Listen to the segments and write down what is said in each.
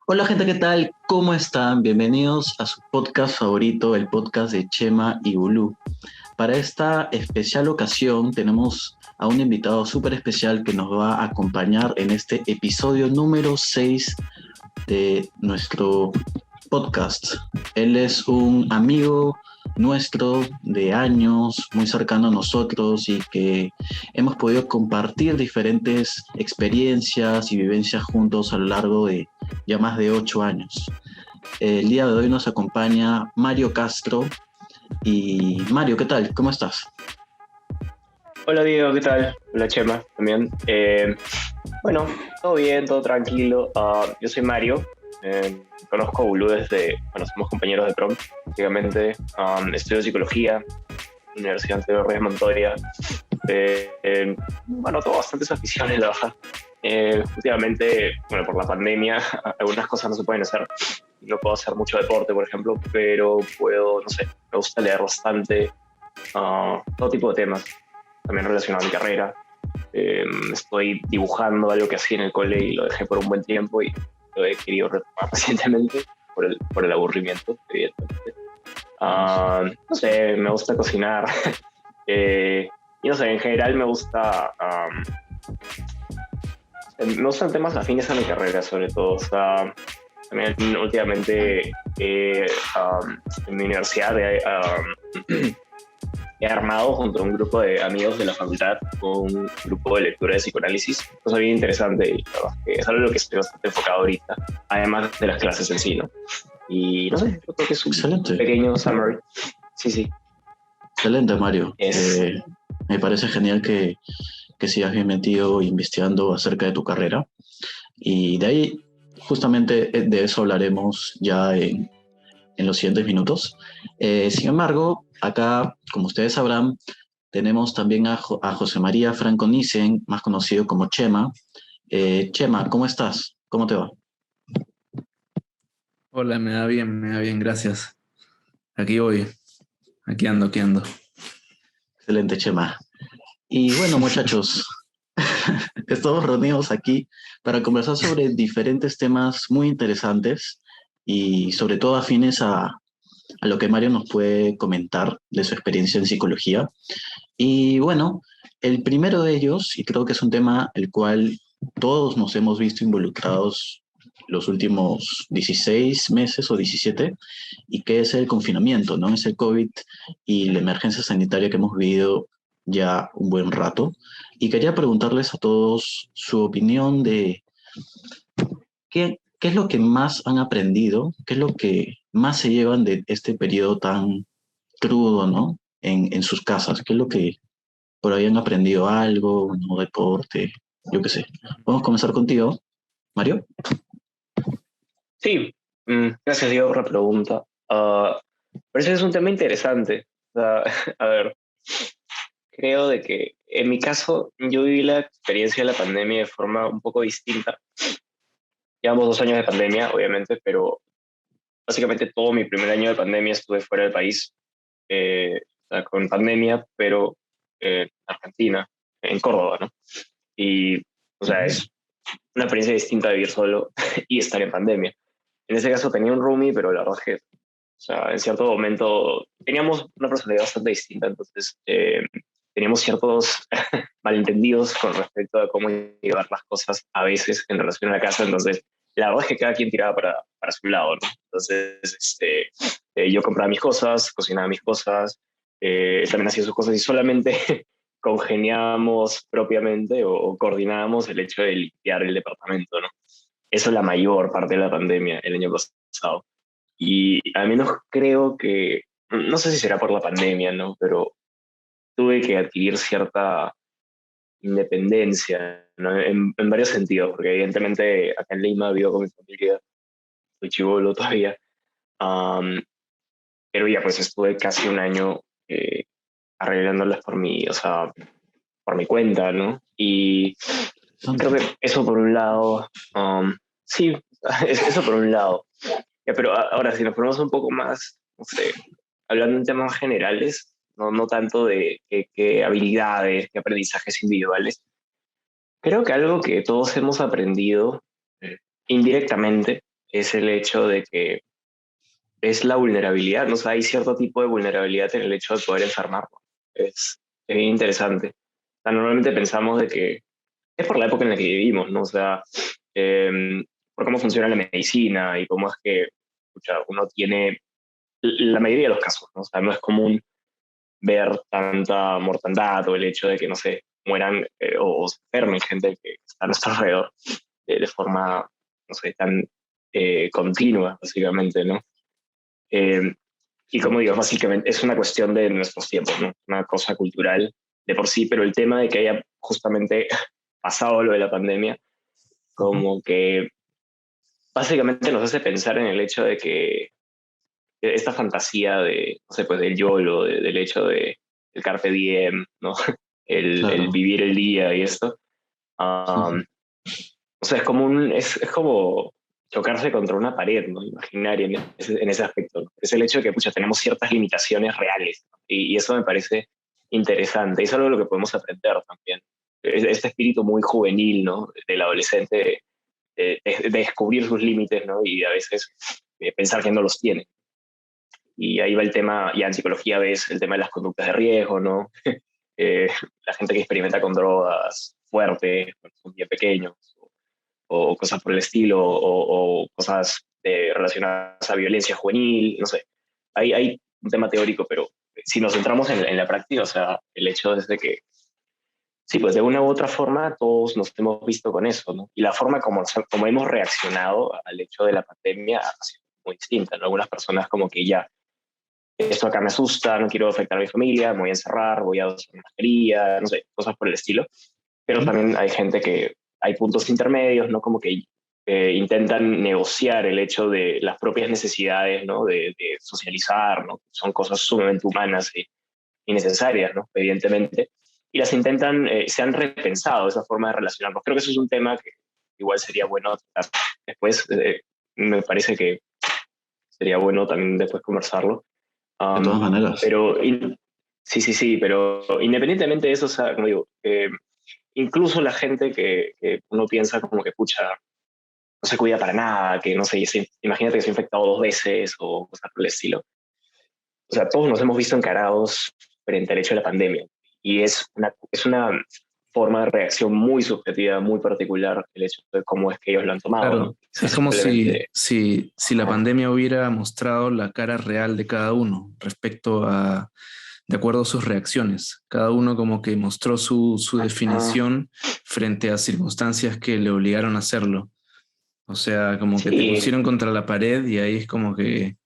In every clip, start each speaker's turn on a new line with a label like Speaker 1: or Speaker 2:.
Speaker 1: Hola gente, ¿qué tal? ¿Cómo están? Bienvenidos a su podcast favorito, el podcast de Chema y Bulú. Para esta especial ocasión tenemos a un invitado súper especial que nos va a acompañar en este episodio número 6 de nuestro podcast. Él es un amigo nuestro de años, muy cercano a nosotros y que hemos podido compartir diferentes experiencias y vivencias juntos a lo largo de ya más de 8 años. El día de hoy nos acompaña Mario Castro. Y Mario, ¿qué tal? ¿Cómo estás?
Speaker 2: Hola Diego, ¿qué tal? Hola Chema, también. Bueno, todo bien, todo tranquilo. Yo soy Mario, conozco a Bulu bueno, somos compañeros de prom, básicamente. Estudio psicología, Universidad Antonio Reyes Montoya. Bueno, tengo bastantes aficiones, la verdad. Últimamente, bueno, por la pandemia, algunas cosas no se pueden hacer. No puedo hacer mucho deporte, por ejemplo, pero puedo, no sé, me gusta leer bastante, todo tipo de temas también relacionado a mi carrera. Estoy dibujando algo que hacía en el cole y lo dejé por un buen tiempo y lo he querido retomar recientemente por el aburrimiento, evidentemente. No sé, me gusta cocinar. eh, y no sé, en general me gustan temas afines a mi carrera, sobre todo. O sea, también últimamente en mi universidad he armado junto a un grupo de amigos de la facultad un grupo de lectura de psicoanálisis, cosa bien interesante y que es algo en lo que estoy bastante enfocado ahorita, además de las clases en sí, ¿no? Y no sé, yo creo que es un
Speaker 1: Excelente,
Speaker 2: pequeño summary. Sí, sí,
Speaker 1: excelente Mario.
Speaker 2: es...
Speaker 1: Me parece genial que sigas bien metido investigando acerca de tu carrera. Y de ahí, justamente de eso hablaremos ya en los siguientes minutos. Sin embargo, acá, como ustedes sabrán, tenemos también a José María Franco Nissen, más conocido como Chema. Chema, ¿cómo estás? ¿Cómo te va?
Speaker 3: Hola, me da bien, gracias. Aquí voy, aquí ando.
Speaker 1: Excelente, Chema. Y bueno, muchachos, estamos reunidos aquí para conversar sobre diferentes temas muy interesantes y sobre todo afines a lo que Mario nos puede comentar de su experiencia en psicología. Y bueno, el primero de ellos, y creo que es un tema el cual todos nos hemos visto involucrados los últimos 16 meses o 17, y que es el confinamiento, ¿no? Es el COVID y la emergencia sanitaria que hemos vivido ya un buen rato. Y quería preguntarles a todos su opinión de qué es lo que más han aprendido, qué es lo que más se llevan de este periodo tan crudo, ¿no? En sus casas, qué es lo que por ahí han aprendido algo, un nuevo deporte, yo qué sé. Vamos a comenzar contigo, Mario.
Speaker 2: Sí, gracias Diego por la pregunta. Parece que es un tema interesante. O sea, a ver, creo de que en mi caso yo viví la experiencia de la pandemia de forma un poco distinta. Llevamos 2 años de pandemia, obviamente, pero básicamente todo mi primer año de pandemia estuve fuera del país, o sea, con pandemia, pero en Argentina, en Córdoba, ¿no? Y, o sea, es una experiencia distinta vivir solo y estar en pandemia. En ese caso tenía un roomie, pero la verdad es que, o sea, en cierto momento teníamos una personalidad bastante distinta, entonces teníamos ciertos malentendidos con respecto a cómo llevar las cosas a veces en relación a la casa, entonces la verdad es que cada quien tiraba para su lado, ¿no? Entonces, yo compraba mis cosas, cocinaba mis cosas, también hacía sus cosas y solamente congeniábamos propiamente o coordinábamos el hecho de limpiar el departamento, ¿no? Eso es la mayor parte de la pandemia el año pasado. Y al menos creo que, no sé si será por la pandemia, ¿no? Pero tuve que adquirir cierta independencia, ¿no? En varios sentidos, porque evidentemente acá en Lima vivo con mi familia, soy chibolo todavía, um, pero ya pues estuve casi un año arreglándolas o sea, por mi cuenta, ¿no? Y creo que eso por un lado, sí, eso por un lado. Ya, pero ahora, si nos ponemos un poco más, no sé, hablando en temas generales, no tanto de qué habilidades, qué aprendizajes individuales, creo que algo que todos hemos aprendido eh, indirectamente es el hecho de que es la vulnerabilidad, ¿no? O sea, hay cierto tipo de vulnerabilidad en el hecho de poder enfermarnos. Es bien interesante. O sea, normalmente pensamos de que es por la época en la que vivimos, ¿no? O sea, por cómo funciona la medicina y cómo es que escucha, uno tiene la mayoría de los casos, ¿no? O sea, no es común ver tanta mortandad o el hecho de que, no sé, mueran o se enfermen gente que está a nuestro alrededor de forma, no sé, tan continua, básicamente, ¿no? Eh, y como digo, básicamente es una cuestión de nuestros tiempos, ¿no? Una cosa cultural de por sí, pero el tema de que haya justamente pasado lo de la pandemia, como que básicamente nos hace pensar en el hecho de que esta fantasía de, no sé, pues del YOLO, del hecho de el carpe diem, ¿no? El
Speaker 1: Claro,
Speaker 2: vivir el día y esto.
Speaker 1: sí,
Speaker 2: Um,
Speaker 1: sí.
Speaker 2: o sea, es como chocarse contra una pared, ¿no? Imaginaria en ese aspecto, ¿no? Es el hecho de que, pucha, tenemos ciertas limitaciones reales, ¿no? Y eso me parece interesante. Y es algo de lo que podemos aprender también. Este espíritu muy juvenil, ¿no? Del adolescente, de descubrir sus límites, ¿no? Y a veces pensar que no los tiene. Y ahí va el tema, ya en psicología ves el tema de las conductas de riesgo, ¿no? Eh, la gente que experimenta con drogas fuertes, cuando son bien pequeños, o cosas por el estilo, o cosas relacionadas a violencia juvenil, no sé. Hay un tema teórico, pero si nos centramos en la práctica, o sea, el hecho es de que, sí, pues de una u otra forma todos nos hemos visto con eso, ¿no? Y la forma como hemos reaccionado al hecho de la pandemia ha sido muy distinta, ¿no? Algunas personas como que ya esto acá me asusta, no quiero afectar a mi familia, me voy a encerrar, voy a usar una mascarilla, no sé, cosas por el estilo. Pero
Speaker 1: Ujú.
Speaker 2: también hay gente que, hay puntos intermedios, ¿no? Como que intentan negociar el hecho de las propias necesidades, ¿no? De socializar, ¿no? Son cosas sumamente humanas y necesarias, ¿no? Evidentemente. Y las intentan, se han repensado esa forma de relacionarnos. Creo que eso es un tema que igual sería bueno tratar después. Me parece que sería bueno también después conversarlo.
Speaker 1: De todas
Speaker 2: Um,
Speaker 1: maneras.
Speaker 2: pero sí, sí, sí, pero independientemente de eso, o sea, como digo, incluso la gente que uno piensa como que, pucha, no se cuida para nada, que no sé, imagínate que se ha infectado 2 veces o cosas por el estilo. O sea, todos nos hemos visto encarados frente al hecho de la pandemia. Y es una forma de reacción muy subjetiva, muy particular, el hecho de cómo es que ellos lo han tomado, ¿no?
Speaker 3: Claro,
Speaker 2: Quizás
Speaker 3: es como
Speaker 2: simplemente...
Speaker 3: si la pandemia hubiera mostrado la cara real de cada uno respecto a, de acuerdo a sus reacciones. Cada uno como que mostró su
Speaker 2: Ah,
Speaker 3: definición frente a circunstancias que le obligaron a hacerlo. O sea, como que te
Speaker 2: sí,
Speaker 3: pusieron contra la pared y ahí es como que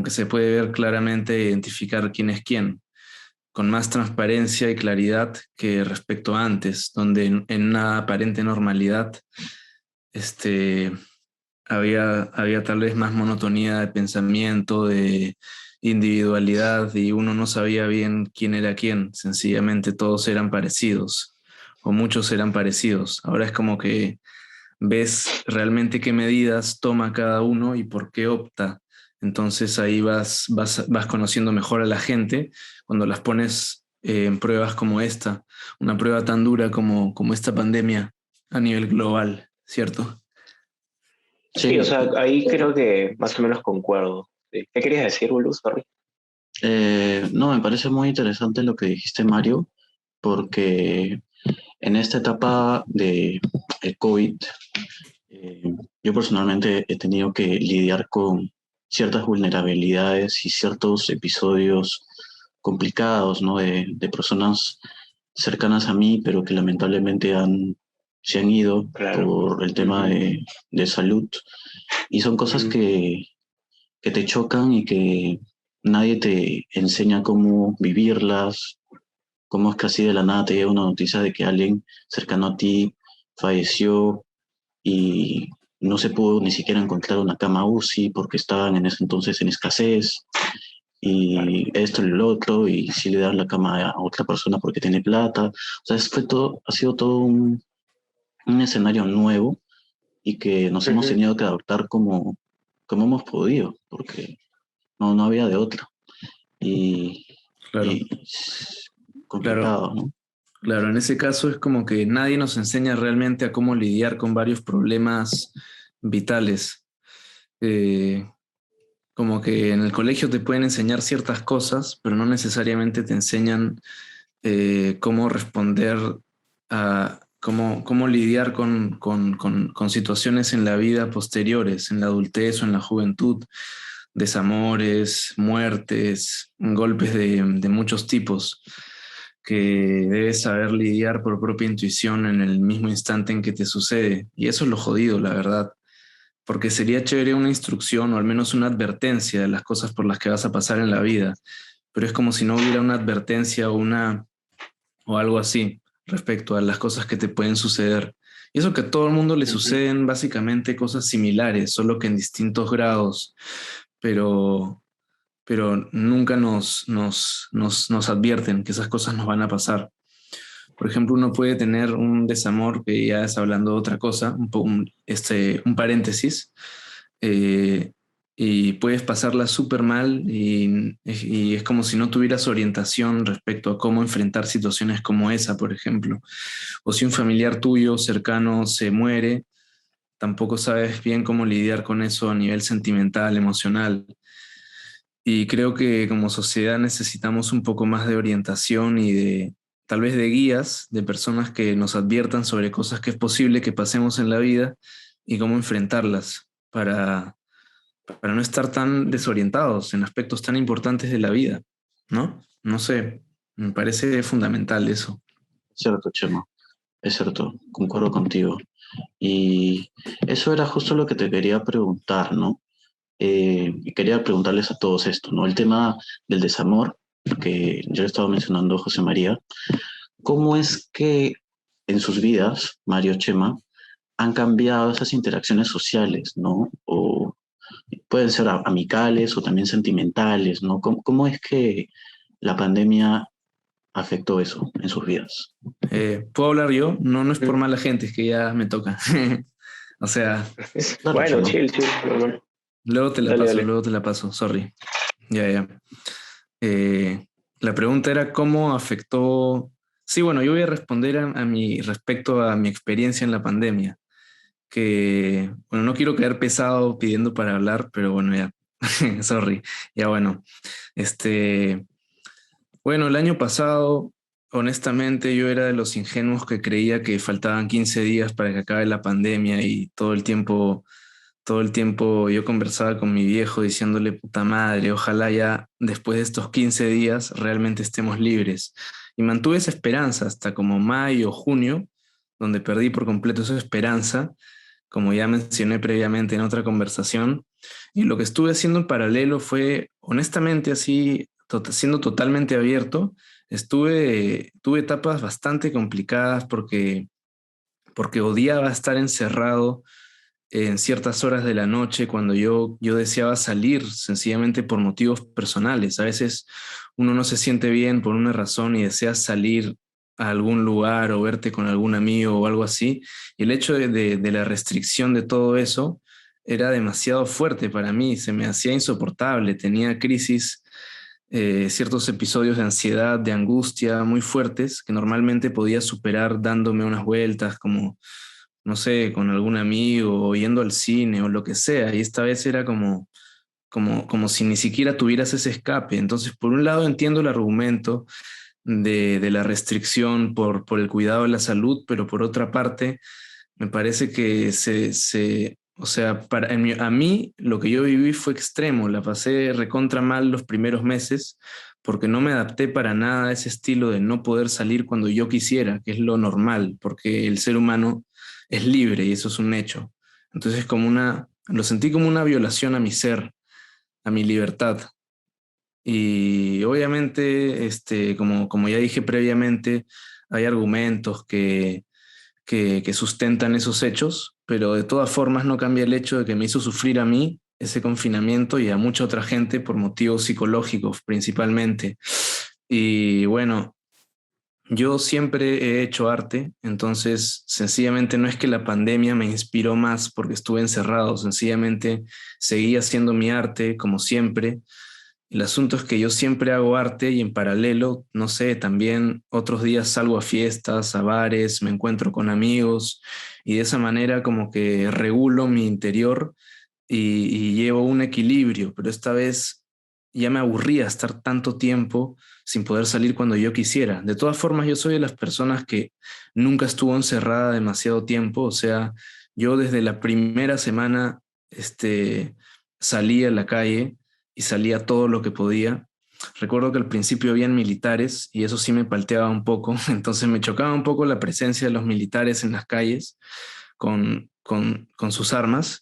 Speaker 3: se puede ver claramente, identificar quién es quién, con más transparencia y claridad que respecto a antes, donde en una aparente normalidad, este, había tal vez más monotonía de pensamiento, de individualidad, y uno no sabía bien quién era quién, sencillamente todos eran parecidos, o muchos eran parecidos. Ahora es como que ves realmente qué medidas toma cada uno y por qué opta. Entonces ahí vas conociendo mejor a la gente cuando las pones en pruebas como esta, una prueba tan dura como esta pandemia a nivel global, ¿cierto?
Speaker 2: sí, o
Speaker 1: Sí,
Speaker 2: sea, ahí creo que más o menos concuerdo. Sí. ¿Qué querías decir, Bulu? Sorry.
Speaker 1: no, me parece muy interesante lo que dijiste, Mario, porque en esta etapa de el COVID, eh, yo personalmente he tenido que lidiar con ciertas vulnerabilidades y ciertos episodios complicados, ¿no? De personas cercanas a mí, pero que lamentablemente se han ido
Speaker 2: Claro.
Speaker 1: por el tema
Speaker 2: Ujú,
Speaker 1: de salud. Y son cosas
Speaker 2: ujú.
Speaker 1: que te chocan y que nadie te enseña cómo vivirlas, cómo es que así de la nada te llega una noticia de que alguien cercano a ti falleció y no se pudo ni siquiera encontrar una cama UCI porque estaban en ese entonces en escasez
Speaker 2: Claro.
Speaker 1: y esto y lo otro y si le dan la cama a otra persona porque tiene plata. O sea, ha sido todo un escenario nuevo y que nos hemos
Speaker 2: Ujú.
Speaker 1: tenido que adaptar como hemos podido, porque no había de otra. Y,
Speaker 3: Claro,
Speaker 1: y es
Speaker 3: claro,
Speaker 1: complicado, ¿no?
Speaker 3: claro. En ese caso es como que nadie nos enseña realmente a cómo lidiar con varios problemas vitales. Eh, Como que en el colegio te pueden enseñar ciertas cosas, pero no necesariamente te enseñan cómo responder cómo lidiar con situaciones en la vida posteriores, en la adultez o en la juventud, desamores, muertes, golpes de muchos tipos, que debes saber lidiar por propia intuición en el mismo instante en que te sucede. Y eso es lo jodido, la verdad, porque sería chévere una instrucción o al menos una advertencia de las cosas por las que vas a pasar en la vida, pero es como si no hubiera una advertencia o algo así respecto a las cosas que te pueden suceder. Y eso que a todo el mundo le
Speaker 2: Ujú.
Speaker 3: suceden básicamente cosas similares, solo que en distintos grados, pero, pero nunca nos advierten que esas cosas nos van a pasar. Por ejemplo, uno puede tener un desamor, que ya es hablando de otra cosa, un paréntesis, eh, y puedes pasarla súper mal y es como si no tuvieras orientación respecto a cómo enfrentar situaciones como esa, por ejemplo. O si un familiar tuyo cercano se muere, tampoco sabes bien cómo lidiar con eso a nivel sentimental, emocional. Y creo que como sociedad necesitamos un poco más de orientación y tal vez de guías, de personas que nos adviertan sobre cosas que es posible que pasemos en la vida y cómo enfrentarlas para no estar tan desorientados en aspectos tan importantes de la vida, ¿no? No sé, me parece fundamental eso.
Speaker 1: Cierto, Chema, es cierto, concuerdo contigo. Y eso era justo lo que te quería preguntar, ¿no? Y quería preguntarles a todos esto, ¿no? El tema del desamor, que ya lo estaba mencionando José María, ¿cómo es que en sus vidas, Mario, Chema, han cambiado esas interacciones sociales, ¿no? O pueden ser amicales o también sentimentales, ¿no? ¿Cómo es que la pandemia afectó eso en sus vidas?
Speaker 3: ¿Puedo hablar yo? No, no es por mala gente, es que ya me toca. O sea,
Speaker 1: Claro,
Speaker 2: Bueno,
Speaker 1: Chema.
Speaker 2: chill, chill, normal. Dale, dale.
Speaker 3: luego te la paso, sorry. Ya, ya. Eh, la pregunta era cómo afectó. Sí, bueno, yo voy a responder respecto a mi experiencia en la pandemia, que, bueno, no quiero quedar pesado pidiendo para hablar, pero bueno, ya, sorry, ya bueno, este, bueno, el año pasado, honestamente, yo era de los ingenuos que creía que faltaban 15 días para que acabe la pandemia y todo el tiempo yo conversaba con mi viejo diciéndole, puta madre, ojalá ya después de estos 15 días realmente estemos libres. Y mantuve esa esperanza hasta como mayo, junio, donde perdí por completo esa esperanza, como ya mencioné previamente en otra conversación. Y lo que estuve haciendo en paralelo fue, honestamente, así, siendo totalmente abierto, tuve etapas bastante complicadas porque odiaba estar encerrado en ciertas horas de la noche cuando yo deseaba salir sencillamente por motivos personales. A veces uno no se siente bien por una razón y deseas salir a algún lugar o verte con algún amigo o algo así. Y el hecho de la restricción de todo eso era demasiado fuerte para mí, se me hacía insoportable, tenía crisis. Ciertos episodios de ansiedad, de angustia muy fuertes que normalmente podía superar dándome unas vueltas como no sé, con algún amigo o yendo al cine o lo que sea. Y esta vez era como si ni siquiera tuvieras ese escape. Entonces, por un lado entiendo el argumento de la restricción por el cuidado de la salud, pero por otra parte, me parece que o sea, a mí lo que yo viví fue extremo. La pasé recontra mal los primeros meses porque no me adapté para nada a ese estilo de no poder salir cuando yo quisiera, que es lo normal, porque el ser humano es libre y eso es un hecho. Entonces, lo sentí como una violación a mi ser, a mi libertad. Y obviamente, como ya dije previamente, hay argumentos que sustentan esos hechos, pero de todas formas no cambia el hecho de que me hizo sufrir a mí ese confinamiento y a mucha otra gente por motivos psicológicos principalmente. Y bueno, yo siempre he hecho arte, entonces sencillamente no es que la pandemia me inspiró más porque estuve encerrado, sencillamente seguí haciendo mi arte como siempre. El asunto es que yo siempre hago arte y en paralelo, no sé, también otros días salgo a fiestas, a bares, me encuentro con amigos y de esa manera como que regulo mi interior y llevo un equilibrio, pero esta vez ya me aburría estar tanto tiempo sin poder salir cuando yo quisiera. De todas formas, yo soy de las personas que nunca estuvo encerrada demasiado tiempo, o sea, yo desde la primera semana salía a la calle y salía todo lo que podía. Recuerdo que al principio habían militares y eso sí me palteaba un poco, entonces me chocaba un poco la presencia de los militares en las calles con sus armas.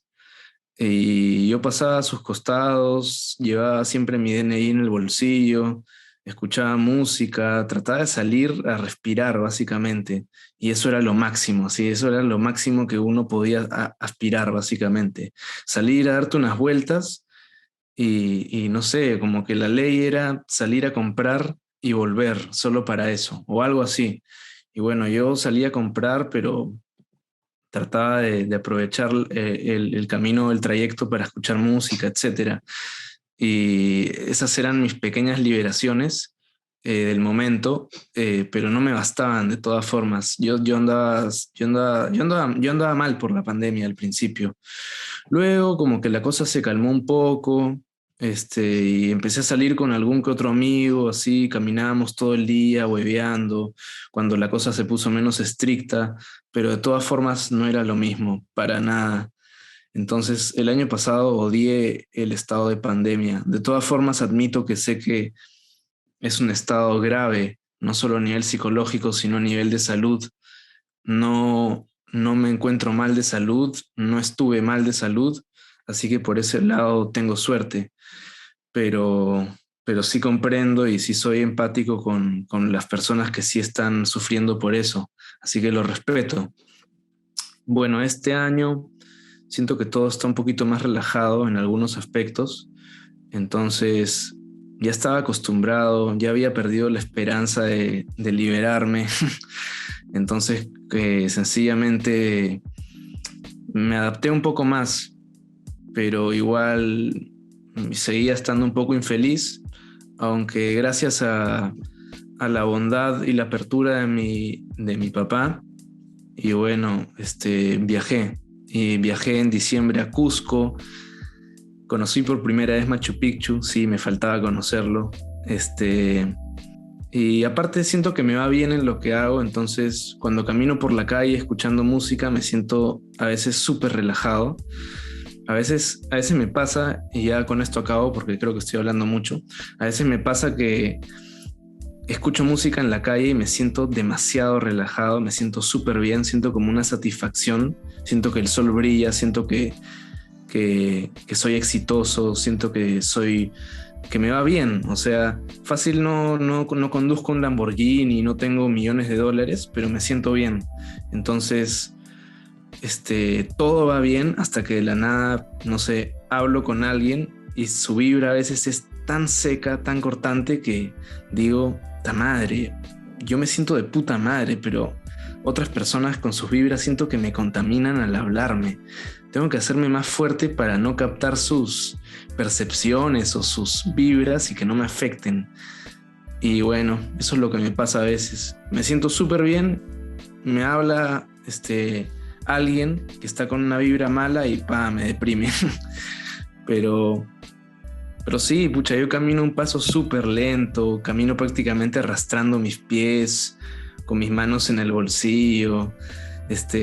Speaker 3: Y yo pasaba a sus costados, llevaba siempre mi DNI en el bolsillo, escuchaba música, trataba de salir a respirar básicamente. Y eso era lo máximo, sí, eso era lo máximo que uno podía aspirar básicamente. Salir a darte unas vueltas y no sé, como que la ley era salir a comprar y volver solo para eso, o algo así. Y bueno, yo salía a comprar, pero trataba de aprovechar el camino, el trayecto para escuchar música, etcétera. Y esas eran mis pequeñas liberaciones del momento, pero no me bastaban de todas formas. Yo andaba mal por la pandemia al principio. Luego como que la cosa se calmó un poco, y empecé a salir con algún que otro amigo, así, caminábamos todo el día hueveando, cuando la cosa se puso menos estricta, pero de todas formas no era lo mismo, para nada. Entonces, el año pasado odié el estado de pandemia. De todas formas, admito que sé que es un estado grave, no solo a nivel psicológico, sino a nivel de salud. No me encuentro mal de salud, no estuve mal de salud, así que por ese lado tengo suerte, pero, pero sí comprendo y sí soy empático con las personas que sí están sufriendo por eso, así que lo respeto. Bueno, este año siento que todo está un poquito más relajado en algunos aspectos, entonces ya estaba acostumbrado, ya había perdido la esperanza de liberarme, entonces sencillamente me adapté un poco más, pero igual seguía estando un poco infeliz, aunque gracias a la bondad y la apertura de mi papá, y bueno, viajé en diciembre a Cusco, conocí por primera vez Machu Picchu, sí, me faltaba conocerlo, y aparte siento que me va bien en lo que hago, entonces cuando camino por la calle escuchando música me siento a veces súper relajado. A veces me pasa, y ya con esto acabo porque creo que estoy hablando mucho, a veces me pasa que escucho música en la calle y me siento demasiado relajado, me siento súper bien, siento como una satisfacción, siento que el sol brilla, siento que soy exitoso, siento que me va bien, o sea, fácil no conduzco un Lamborghini, no tengo millones de dólares, pero me siento bien. Entonces, todo va bien hasta que de la nada, no sé, hablo con alguien y su vibra a veces es tan seca, tan cortante que digo, puta madre, yo me siento de puta madre, pero otras personas con sus vibras siento que me contaminan al hablarme. Tengo que hacerme más fuerte para no captar sus percepciones o sus vibras y que no me afecten. Y bueno, eso es lo que me pasa a veces. Me siento súper bien, me habla alguien que está con una vibra mala y me deprime. Pero sí, pucha, yo camino un paso súper lento, camino prácticamente arrastrando mis pies, con mis manos en el bolsillo.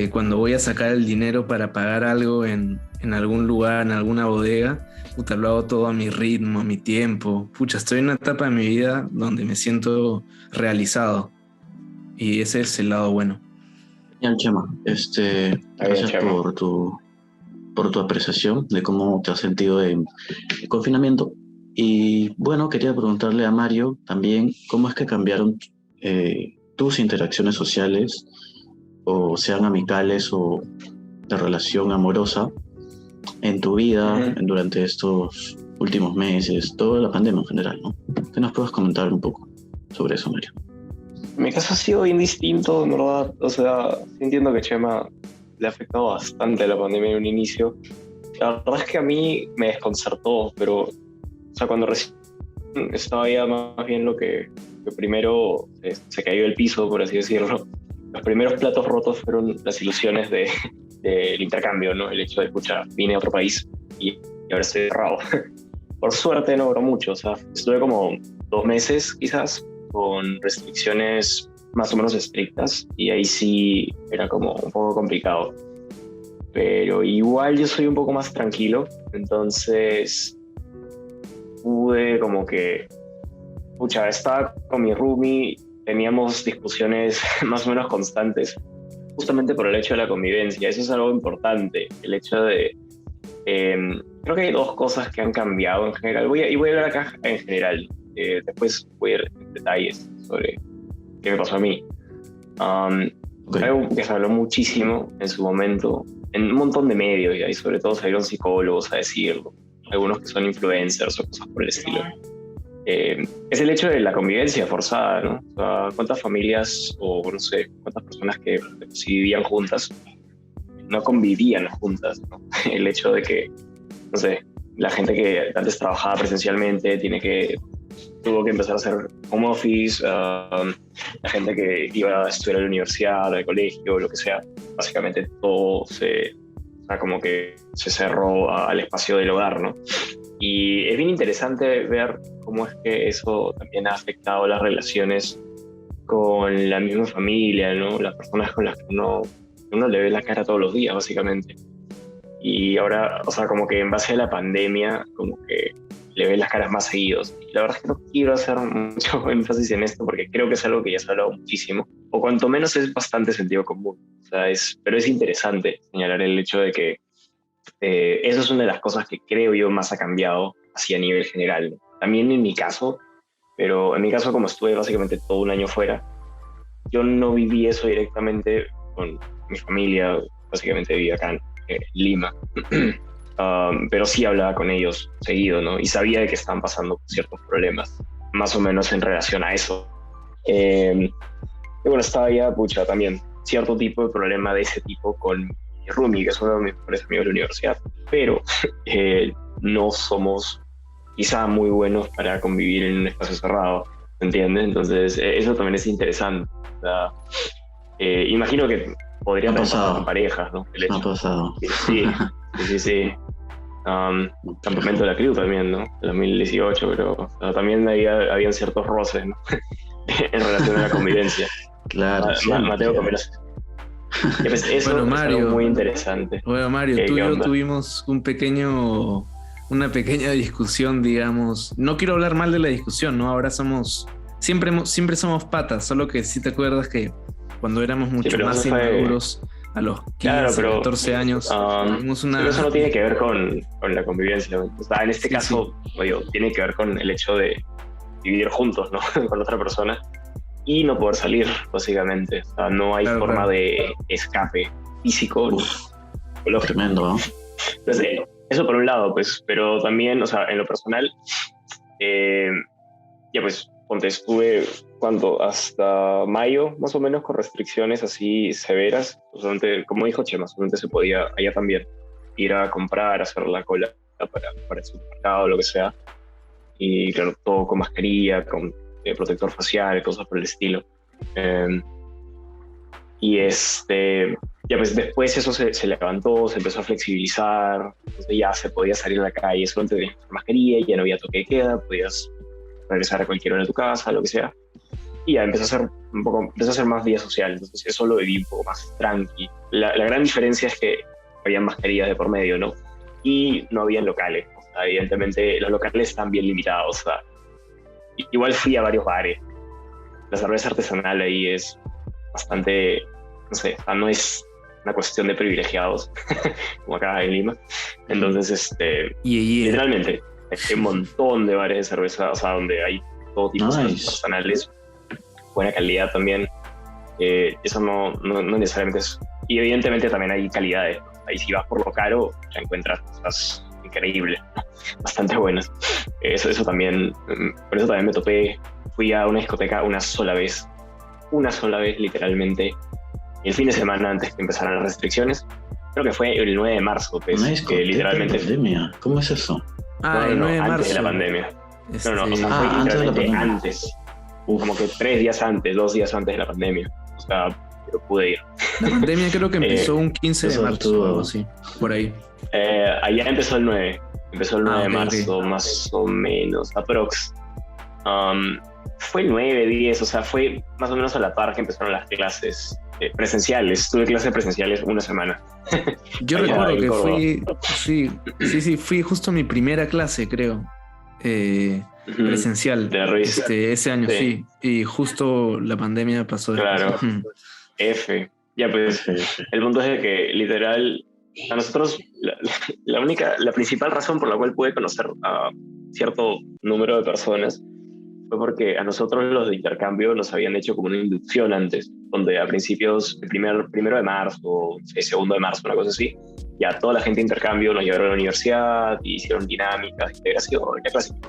Speaker 3: Cuando voy a sacar el dinero para pagar algo en algún lugar, en alguna bodega, puta, lo hago todo a mi ritmo, a mi tiempo. Pucha, estoy en una etapa de mi vida donde me siento realizado. Y ese es el lado bueno.
Speaker 1: Bien, Chema, gracias
Speaker 2: Chema.
Speaker 1: por tu apreciación de cómo te has sentido en el confinamiento. Y bueno, quería preguntarle a Mario también cómo es que cambiaron tus interacciones sociales, o sean amicales o de relación amorosa, en tu vida durante estos últimos meses, toda la pandemia en general, ¿no? ¿Qué nos puedes comentar un poco sobre eso, Mario?
Speaker 2: En mi caso ha sido bien distinto, en verdad. O sea, sí entiendo que Chema le ha afectado bastante la pandemia en un inicio. La verdad es que a mí me desconcertó, pero, o sea, cuando recién estaba ya más bien lo que primero se cayó el piso, por así decirlo. Los primeros platos rotos fueron las ilusiones del intercambio, ¿no? El hecho de, escuchar, vine a otro país y ahora estoy cerrado. Por suerte no duró mucho, o sea, estuve como 2 meses quizás con restricciones más o menos estrictas y ahí sí era como un poco complicado. Pero igual yo soy un poco más tranquilo, entonces pude como que, pucha, estaba con mi roomie, teníamos discusiones más o menos constantes, justamente por el hecho de la convivencia. Eso es algo importante, el hecho de... creo que hay 2 cosas que han cambiado en general. Voy a hablar acá en general. Después voy a ir en detalles sobre qué me pasó a mí. Algo que se habló muchísimo en su momento, en un montón de medios, y sobre todo salieron psicólogos a decirlo, algunos que son influencers o cosas por el estilo. Es el hecho de la convivencia forzada, ¿no? O sea, cuántas familias o no sé, cuántas personas que si vivían juntas no convivían juntas, ¿no? El hecho de que, no sé, la gente que antes trabajaba presencialmente tuvo que empezar a hacer home office, la gente que iba a estudiar a la universidad, al colegio, lo que sea, básicamente todo como que se cerró al espacio del hogar, ¿no? Y es bien interesante ver cómo es que eso también ha afectado las relaciones con la misma familia, ¿no? Las personas con las que uno le ve la cara todos los días, básicamente. Y ahora, o sea, como que en base a la pandemia, como que le ves las caras más seguidos. Y la verdad es que no quiero hacer mucho énfasis en esto porque creo que es algo que ya se ha hablado muchísimo, o cuanto menos es bastante sentido común. O sea, pero es interesante señalar el hecho de que eso es una de las cosas que creo yo más ha cambiado así a nivel general, ¿no? También en mi caso, pero en mi caso como estuve básicamente todo un año fuera, yo no viví eso directamente con mi familia, básicamente vivía acá en Lima. Pero sí hablaba con ellos seguido, ¿no? Y sabía de que estaban pasando ciertos problemas, más o menos en relación a eso. Y bueno, estaba ya, pucha, también cierto tipo de problema de ese tipo con mi roomie, que es uno de mis mejores amigos de la universidad, pero no somos quizá muy buenos para convivir en un espacio cerrado, ¿entiendes? Entonces, eso también es interesante. O sea, imagino que podría pasar con parejas, ¿no?
Speaker 1: No ha pasado.
Speaker 2: Sí. Campamento de la CRIU también, ¿no? En 2018, pero también habían ciertos roces, ¿no? En relación a la convivencia.
Speaker 1: Claro.
Speaker 2: Mateo Comelas. Pues eso
Speaker 3: bueno, Mario,
Speaker 2: es algo muy interesante.
Speaker 3: Bueno, Mario, tú y yo tuvimos una pequeña discusión, digamos. No quiero hablar mal de la discusión, ¿no? Ahora siempre somos patas, solo que sí te acuerdas que cuando éramos mucho más inmaduros, a los 15, 14 años, tuvimos una...
Speaker 2: Pero eso no tiene que ver con la convivencia. O sea, en este caso, tiene que ver con el hecho de vivir juntos, ¿no? Con otra persona y no poder salir, básicamente. O sea, no hay forma de escape físico ni psicológico.
Speaker 1: Tremendo, ¿no?
Speaker 2: Entonces, eso por un lado, pues, pero también, o sea, en lo personal, ya pues, estuve, ¿cuánto? Hasta mayo, más o menos, con restricciones así severas. Solamente, como dijo Chema, solamente se podía, allá también, ir a comprar, hacer la cola para el supermercado, lo que sea. Y claro, todo con mascarilla, con protector facial, cosas por el estilo. Y ya pues después eso se levantó, se empezó a flexibilizar, entonces ya se podía salir a la calle, solamente tenías mascarilla, ya no había toque de queda, podías regresar a cualquier hora de tu casa, lo que sea. Y ya empezó a ser más vida social, entonces eso lo viví un poco más tranqui. La gran diferencia es que había mascarillas de por medio, ¿no? Y no habían locales. O sea, evidentemente los locales están bien limitados. O sea, igual fui a varios bares. La cerveza artesanal ahí es bastante, no sé, no es una cuestión de privilegiados, como acá en Lima. Entonces, literalmente, hay un montón de bares de cerveza, o sea, donde hay todo tipo de cervezas artesanales, buena calidad también. Eso no necesariamente es... Y evidentemente también hay calidades. Ahí si vas por lo caro, ya encuentras cosas increíbles, bastante buenas. Eso también, por eso también me topé. Fui a una discoteca una sola vez literalmente, el fin de semana antes que empezaran las restricciones. Creo que fue el 9 de marzo, pues, que literalmente...
Speaker 1: ¿Pandemia? ¿Cómo es eso?
Speaker 3: El 9 de marzo.
Speaker 2: Antes de la pandemia. O sea, fue literalmente antes. Como que 3 días antes, 2 días antes de la pandemia. O sea, pero pude ir.
Speaker 3: La pandemia creo que empezó un 15 de marzo o algo así, por ahí.
Speaker 2: Allá empezó el 9 de marzo,
Speaker 3: okay.
Speaker 2: Más o menos, aprox. Fue el 9, 10, o sea, fue más o menos a la par que empezaron las clases presenciales. Tuve clases presenciales una semana.
Speaker 3: Yo recuerdo que fui justo a mi primera clase, creo, presencial, ese año, sí, y justo la pandemia pasó después.
Speaker 2: Claro, ya pues, el punto es de que literal, a nosotros, la principal razón por la cual pude conocer a cierto número de personas fue porque a nosotros los de intercambio nos habían hecho como una inducción antes, donde a principios, primero de marzo, segundo de marzo, una cosa así, ya toda la gente de intercambio nos llevaron a la universidad y hicieron dinámicas, integración, ya clásico.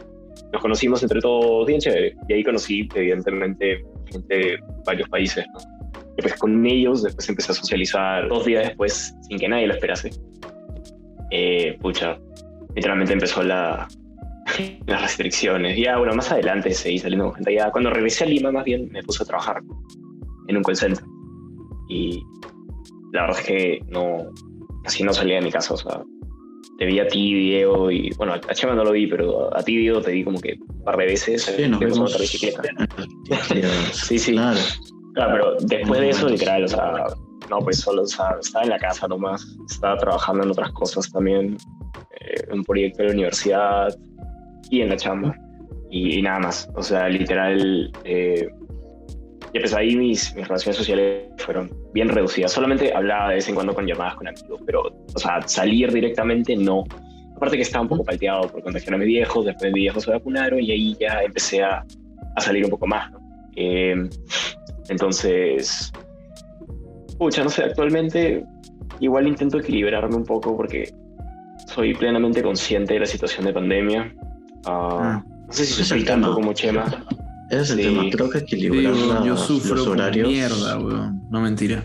Speaker 2: Nos conocimos entre todos bien chévere, y ahí conocí evidentemente gente de varios países, ¿no? Y pues con ellos después empecé a socializar 2 días después, sin que nadie lo esperase. Literalmente empezó las restricciones. Ya, bueno, más adelante seguí saliendo con gente. Ya cuando regresé a Lima, más bien me puse a trabajar en un call center. Y la verdad es que casi no salía de mi casa. O sea, te vi a ti, Diego, y bueno, a Chema no lo vi, pero a ti, Diego, te vi como que un par de veces.
Speaker 1: Sí, nos vimos
Speaker 2: otra bicicleta. Sí.
Speaker 1: Claro.
Speaker 2: Claro, pero después de eso, literal, o sea, no, pues solo, o sea, estaba en la casa nomás, estaba trabajando en otras cosas también, un proyecto de la universidad y en la chamba, y nada más, o sea, literal, y pues ahí mis relaciones sociales fueron bien reducidas, solamente hablaba de vez en cuando con llamadas con amigos, pero, o sea, salir directamente no. Aparte que estaba un poco palteado por contagiar a mis viejos, después mis viejos se vacunaron y ahí ya empecé a salir un poco más, ¿no? Entonces, no sé, actualmente igual intento equilibrarme un poco porque soy plenamente consciente de la situación de pandemia. No sé si sufrí tanto como Chema.
Speaker 1: Ese es el tema, creo que equilibrar
Speaker 3: yo sufro
Speaker 1: los horarios.
Speaker 3: Mierda, weón, no mentira.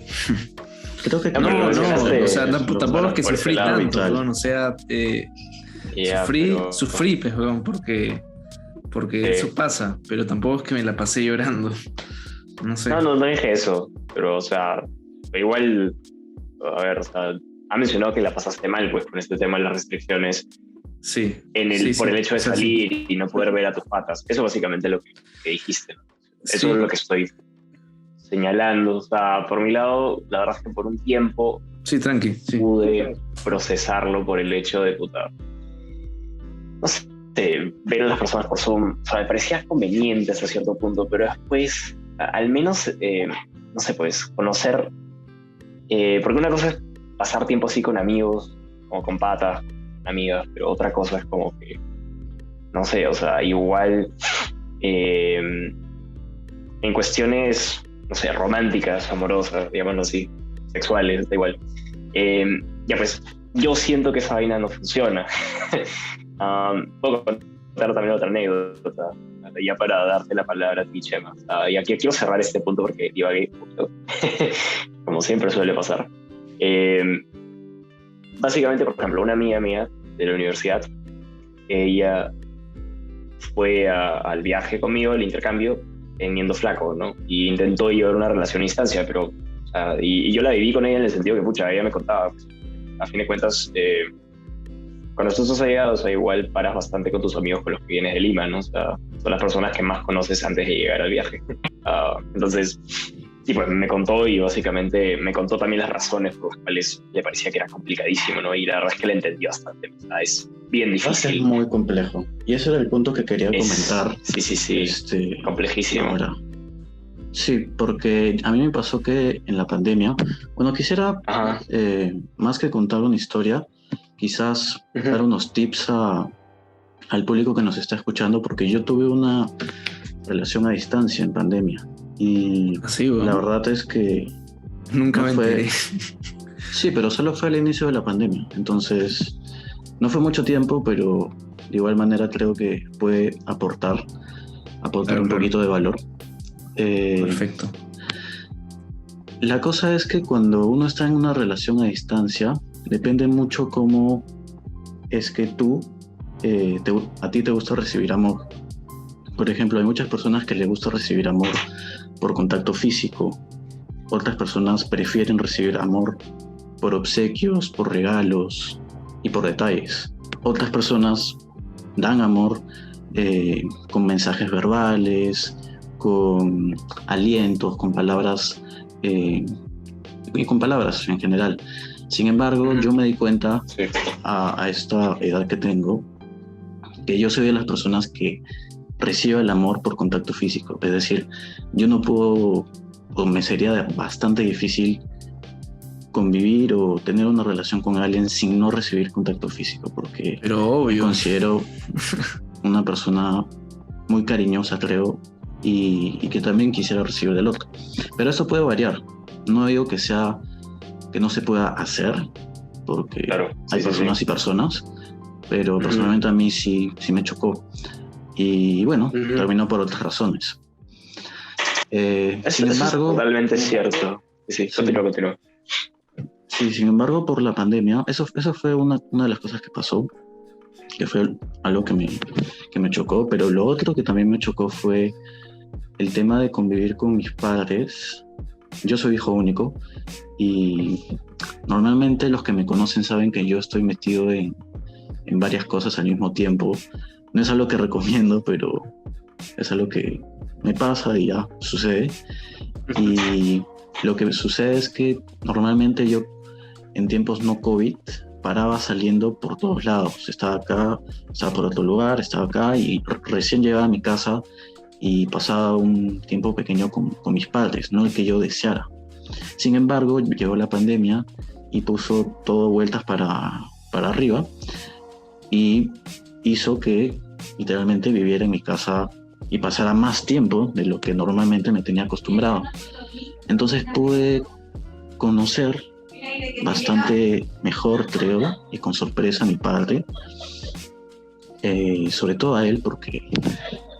Speaker 1: Creo que
Speaker 3: no, o sea, tampoco es que sufrí tanto, weón, o sea, sufrí, pues, weón, porque eso pasa, pero tampoco es que me la pasé llorando. No sé.
Speaker 2: No dije eso, pero, o sea, igual, a ver, o sea, ha mencionado que la pasaste mal, pues, con este tema de las restricciones.
Speaker 3: Sí.
Speaker 2: Por el hecho de salir y no poder ver a tus patas. Eso básicamente es lo que dijiste, ¿no? Eso es lo que estoy señalando. O sea, por mi lado, la verdad es que por un tiempo pude procesarlo por el hecho de, no sé, ver a las personas por Zoom. O sea, me parecía conveniente hasta cierto punto, pero después, al menos, no sé, pues, conocer, porque una cosa es pasar tiempo así con amigos, como con patas, amigas, pero otra cosa es como que, no sé, o sea, igual en cuestiones, no sé, románticas, amorosas, digámoslo así, sexuales, da igual, ya pues, yo siento que esa vaina no funciona. Puedo contar también otra anécdota, ya para darte la palabra a ti, Chema. Y aquí quiero cerrar este punto porque divagué un poquito, como siempre suele pasar. Básicamente, por ejemplo, una amiga mía de la universidad, ella fue al viaje conmigo, al intercambio, teniendo flaco, ¿no? Y intentó llevar una relación a distancia, pero, o sea, y yo la viví con ella en el sentido que, ella me contaba, pues, a fin de cuentas, cuando tú estás allá, o sea, igual paras bastante con tus amigos con los que vienes de Lima, ¿no? O sea, son las personas que más conoces antes de llegar al viaje. Entonces, sí, pues me contó y básicamente me contó también las razones por las cuales le parecía que era complicadísimo, ¿no? Y la verdad es que le entendí bastante. O sea, es bien difícil.
Speaker 1: Es muy complejo. Y ese era el punto que quería comentar.
Speaker 2: Sí. Complejísimo.
Speaker 1: Ahora. Sí, porque a mí me pasó que en la pandemia, bueno, quisiera, más que contar una historia, quizás dar unos tips al público que nos está escuchando, porque yo tuve una relación a distancia en pandemia. Y la verdad es que
Speaker 3: nunca me enteré.
Speaker 1: Sí, pero solo fue al inicio de la pandemia. Entonces, no fue mucho tiempo, pero de igual manera creo que puede aportar un poquito de valor.
Speaker 3: Perfecto.
Speaker 1: La cosa es que cuando uno está en una relación a distancia, depende mucho cómo es que a ti te gusta recibir amor. Por ejemplo, hay muchas personas que les gusta recibir amor por contacto físico, otras personas prefieren recibir amor por obsequios, por regalos y por detalles. Otras personas dan amor con mensajes verbales, con alientos, con palabras y con palabras en general. Sin embargo, yo me di cuenta a esta edad que tengo que yo soy de las personas que recibe el amor por contacto físico. Es decir, yo no puedo, o me sería bastante difícil convivir o tener una relación con alguien sin no recibir contacto físico, porque
Speaker 3: Pero obvio.
Speaker 1: me considero una persona muy cariñosa, creo, y que también quisiera recibir del otro. Pero eso puede variar. No digo que no se pueda hacer, porque
Speaker 2: Claro,
Speaker 1: hay personas y personas, pero personalmente a mí sí me chocó. Y bueno, terminó por otras razones. Sin embargo,
Speaker 2: es totalmente cierto. Sí, continúa.
Speaker 1: Sí, sin embargo, por la pandemia, eso fue una de las cosas que pasó, que fue algo que me chocó, pero lo otro que también me chocó fue el tema de convivir con mis padres. Yo soy hijo único y normalmente los que me conocen saben que yo estoy metido en varias cosas al mismo tiempo. No es algo que recomiendo, pero es algo que me pasa y ya sucede. Y lo que sucede es que normalmente yo en tiempos no COVID paraba saliendo por todos lados. Estaba acá, estaba por otro lugar, estaba acá y recién llegaba a mi casa y pasaba un tiempo pequeño con mis padres, no el que yo deseara. Sin embargo, llegó la pandemia y puso todo vueltas para arriba y hizo que literalmente viviera en mi casa y pasara más tiempo de lo que normalmente me tenía acostumbrado. Entonces pude conocer bastante mejor, creo, y con sorpresa a mi padre, sobre todo a él, porque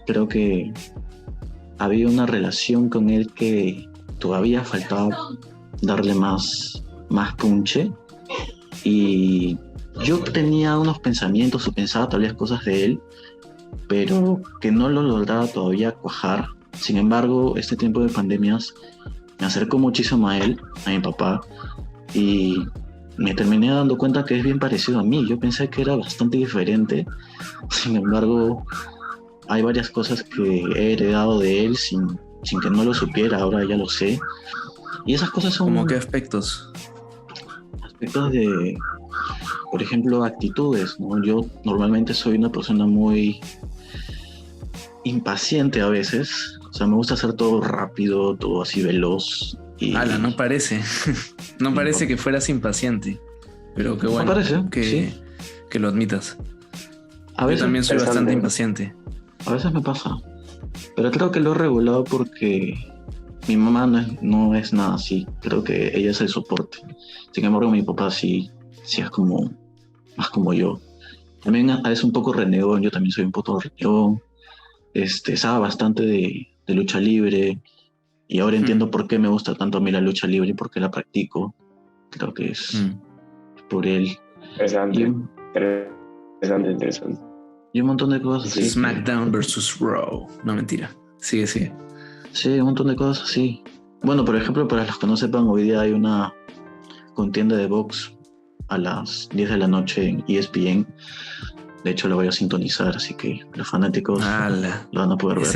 Speaker 1: creo que había una relación con él que todavía faltaba darle más punche, y yo tenía unos pensamientos o pensaba tal vez cosas de él, pero que no lo lograba todavía cuajar. Sin embargo, este tiempo de pandemias me acercó muchísimo a él, a mi papá, y me terminé dando cuenta que es bien parecido a mí. Yo pensé que era bastante diferente. Sin embargo, hay varias cosas que he heredado de él sin que no lo supiera, ahora ya lo sé. Y esas cosas son...
Speaker 3: ¿Cómo qué aspectos?
Speaker 1: Aspectos de, por ejemplo, actitudes, ¿no? Yo normalmente soy una persona muy impaciente a veces. O sea, me gusta hacer todo rápido, todo así veloz. Y...
Speaker 3: Ala, no parece. No parece que fueras impaciente. Pero qué bueno
Speaker 1: no parece,
Speaker 3: que lo admitas.
Speaker 1: A veces,
Speaker 3: yo también soy bastante impaciente.
Speaker 1: A veces me pasa. Pero creo que lo he regulado porque mi mamá no es nada así. Creo que ella es el soporte. Sin embargo, mi papá sí es como más como yo. También es un poco renegón. Yo también soy un poco renegón. Sabe bastante de lucha libre. Y ahora entiendo por qué me gusta tanto a mí la lucha libre y por qué la practico. Creo que es por él.
Speaker 2: Interesante.
Speaker 1: Y un montón de cosas así.
Speaker 3: SmackDown versus Raw. No, mentira. Sigue.
Speaker 1: Sí, un montón de cosas así. Bueno, por ejemplo, para los que no sepan, hoy día hay una contienda de box a las 10 de la noche en ESPN. De hecho, lo voy a sintonizar, así que los fanáticos lo van a poder ver.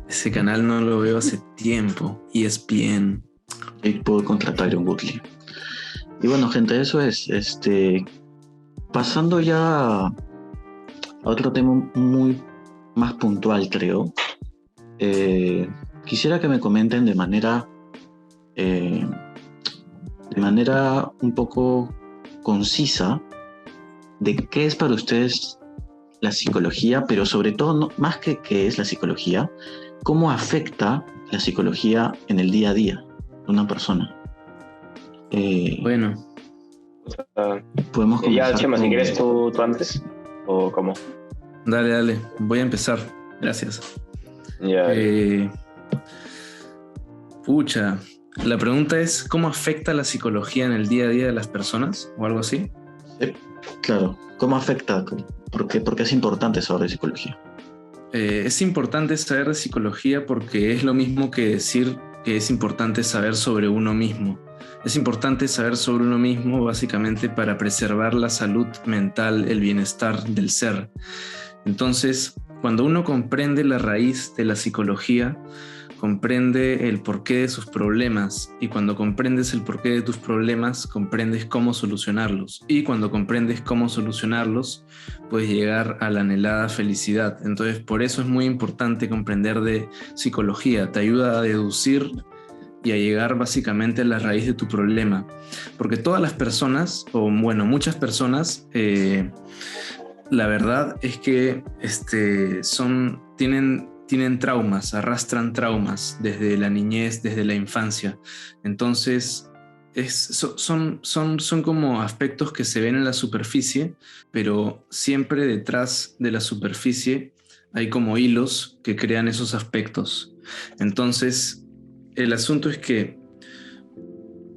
Speaker 3: Ese canal no lo veo hace tiempo. ESPN.
Speaker 1: Y puedo contratar a Tyron Woodley. Y bueno, gente, eso es. Pasando ya a otro tema muy más puntual, creo. Quisiera que me comenten de manera un poco concisa de qué es para ustedes la psicología, pero sobre todo, más que qué es la psicología, cómo afecta la psicología en el día a día de una persona.
Speaker 3: Bueno.
Speaker 1: Podemos comenzar.
Speaker 2: Ya, Chema, si quieres tú antes, ¿o cómo?
Speaker 3: Dale, voy a empezar. Gracias.
Speaker 2: Ya.
Speaker 3: Pucha, la pregunta es, ¿cómo afecta la psicología en el día a día de las personas? ¿O algo así?
Speaker 1: Claro, ¿cómo afecta? ¿Por qué es importante saber de psicología?
Speaker 3: Es importante saber de psicología porque es lo mismo que decir que es importante saber sobre uno mismo. Es importante saber sobre uno mismo básicamente para preservar la salud mental, el bienestar del ser. Entonces, cuando uno comprende la raíz de la psicología, comprende el porqué de sus problemas, y cuando comprendes el porqué de tus problemas, comprendes cómo solucionarlos, y cuando comprendes cómo solucionarlos, puedes llegar a la anhelada felicidad. Entonces, por eso es muy importante comprender de psicología. Te ayuda a deducir y a llegar básicamente a la raíz de tu problema, porque todas las personas, o bueno, muchas personas, la verdad es que tienen traumas, arrastran traumas desde la niñez, desde la infancia. Entonces, son como aspectos que se ven en la superficie, pero siempre detrás de la superficie hay como hilos que crean esos aspectos. Entonces, el asunto es que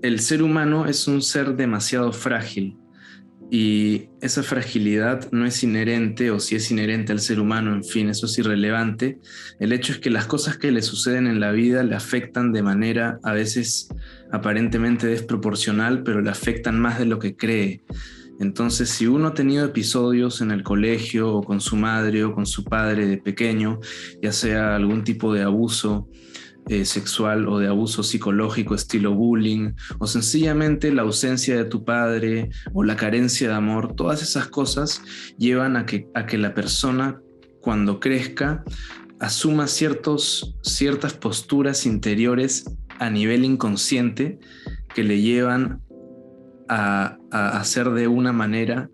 Speaker 3: el ser humano es un ser demasiado frágil, y esa fragilidad no es inherente, o si es inherente al ser humano, en fin, eso es irrelevante. El hecho es que las cosas que le suceden en la vida le afectan de manera a veces aparentemente desproporcional, pero le afectan más de lo que cree. Entonces, si uno ha tenido episodios en el colegio o con su madre o con su padre de pequeño, ya sea algún tipo de abuso sexual o de abuso psicológico estilo bullying, o sencillamente la ausencia de tu padre o la carencia de amor, todas esas cosas llevan a que la persona, cuando crezca, asuma ciertas posturas interiores a nivel inconsciente que le llevan a hacer de una manera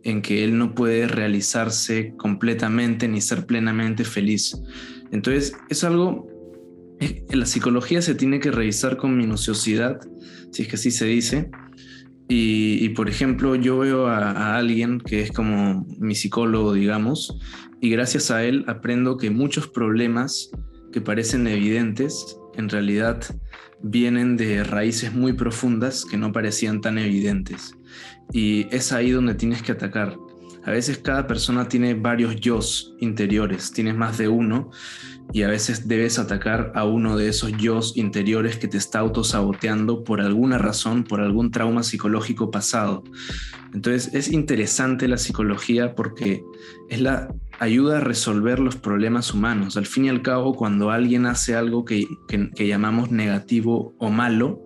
Speaker 3: en que él no puede realizarse completamente ni ser plenamente feliz. Entonces, es algo. En la psicología se tiene que revisar con minuciosidad, si es que así se dice. Y por ejemplo, yo veo a alguien que es como mi psicólogo, digamos, y gracias a él aprendo que muchos problemas que parecen evidentes, en realidad vienen de raíces muy profundas que no parecían tan evidentes. Y es ahí donde tienes que atacar. A veces cada persona tiene varios yos interiores, tienes más de uno, y a veces debes atacar a uno de esos yos interiores que te está autosaboteando por alguna razón, por algún trauma psicológico pasado. Entonces es interesante la psicología porque es la ayuda a resolver los problemas humanos. Al fin y al cabo, cuando alguien hace algo que llamamos negativo o malo,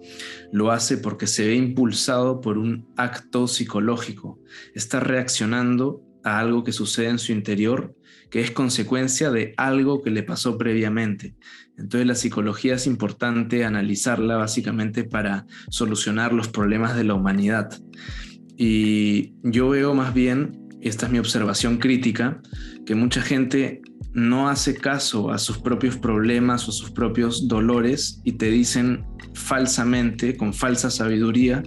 Speaker 3: lo hace porque se ve impulsado por un acto psicológico. Está reaccionando a algo que sucede en su interior, que es consecuencia de algo que le pasó previamente. Entonces la psicología es importante analizarla básicamente para solucionar los problemas de la humanidad. Y yo veo más bien, y esta es mi observación crítica, que mucha gente no hace caso a sus propios problemas o sus propios dolores y te dicen falsamente, con falsa sabiduría,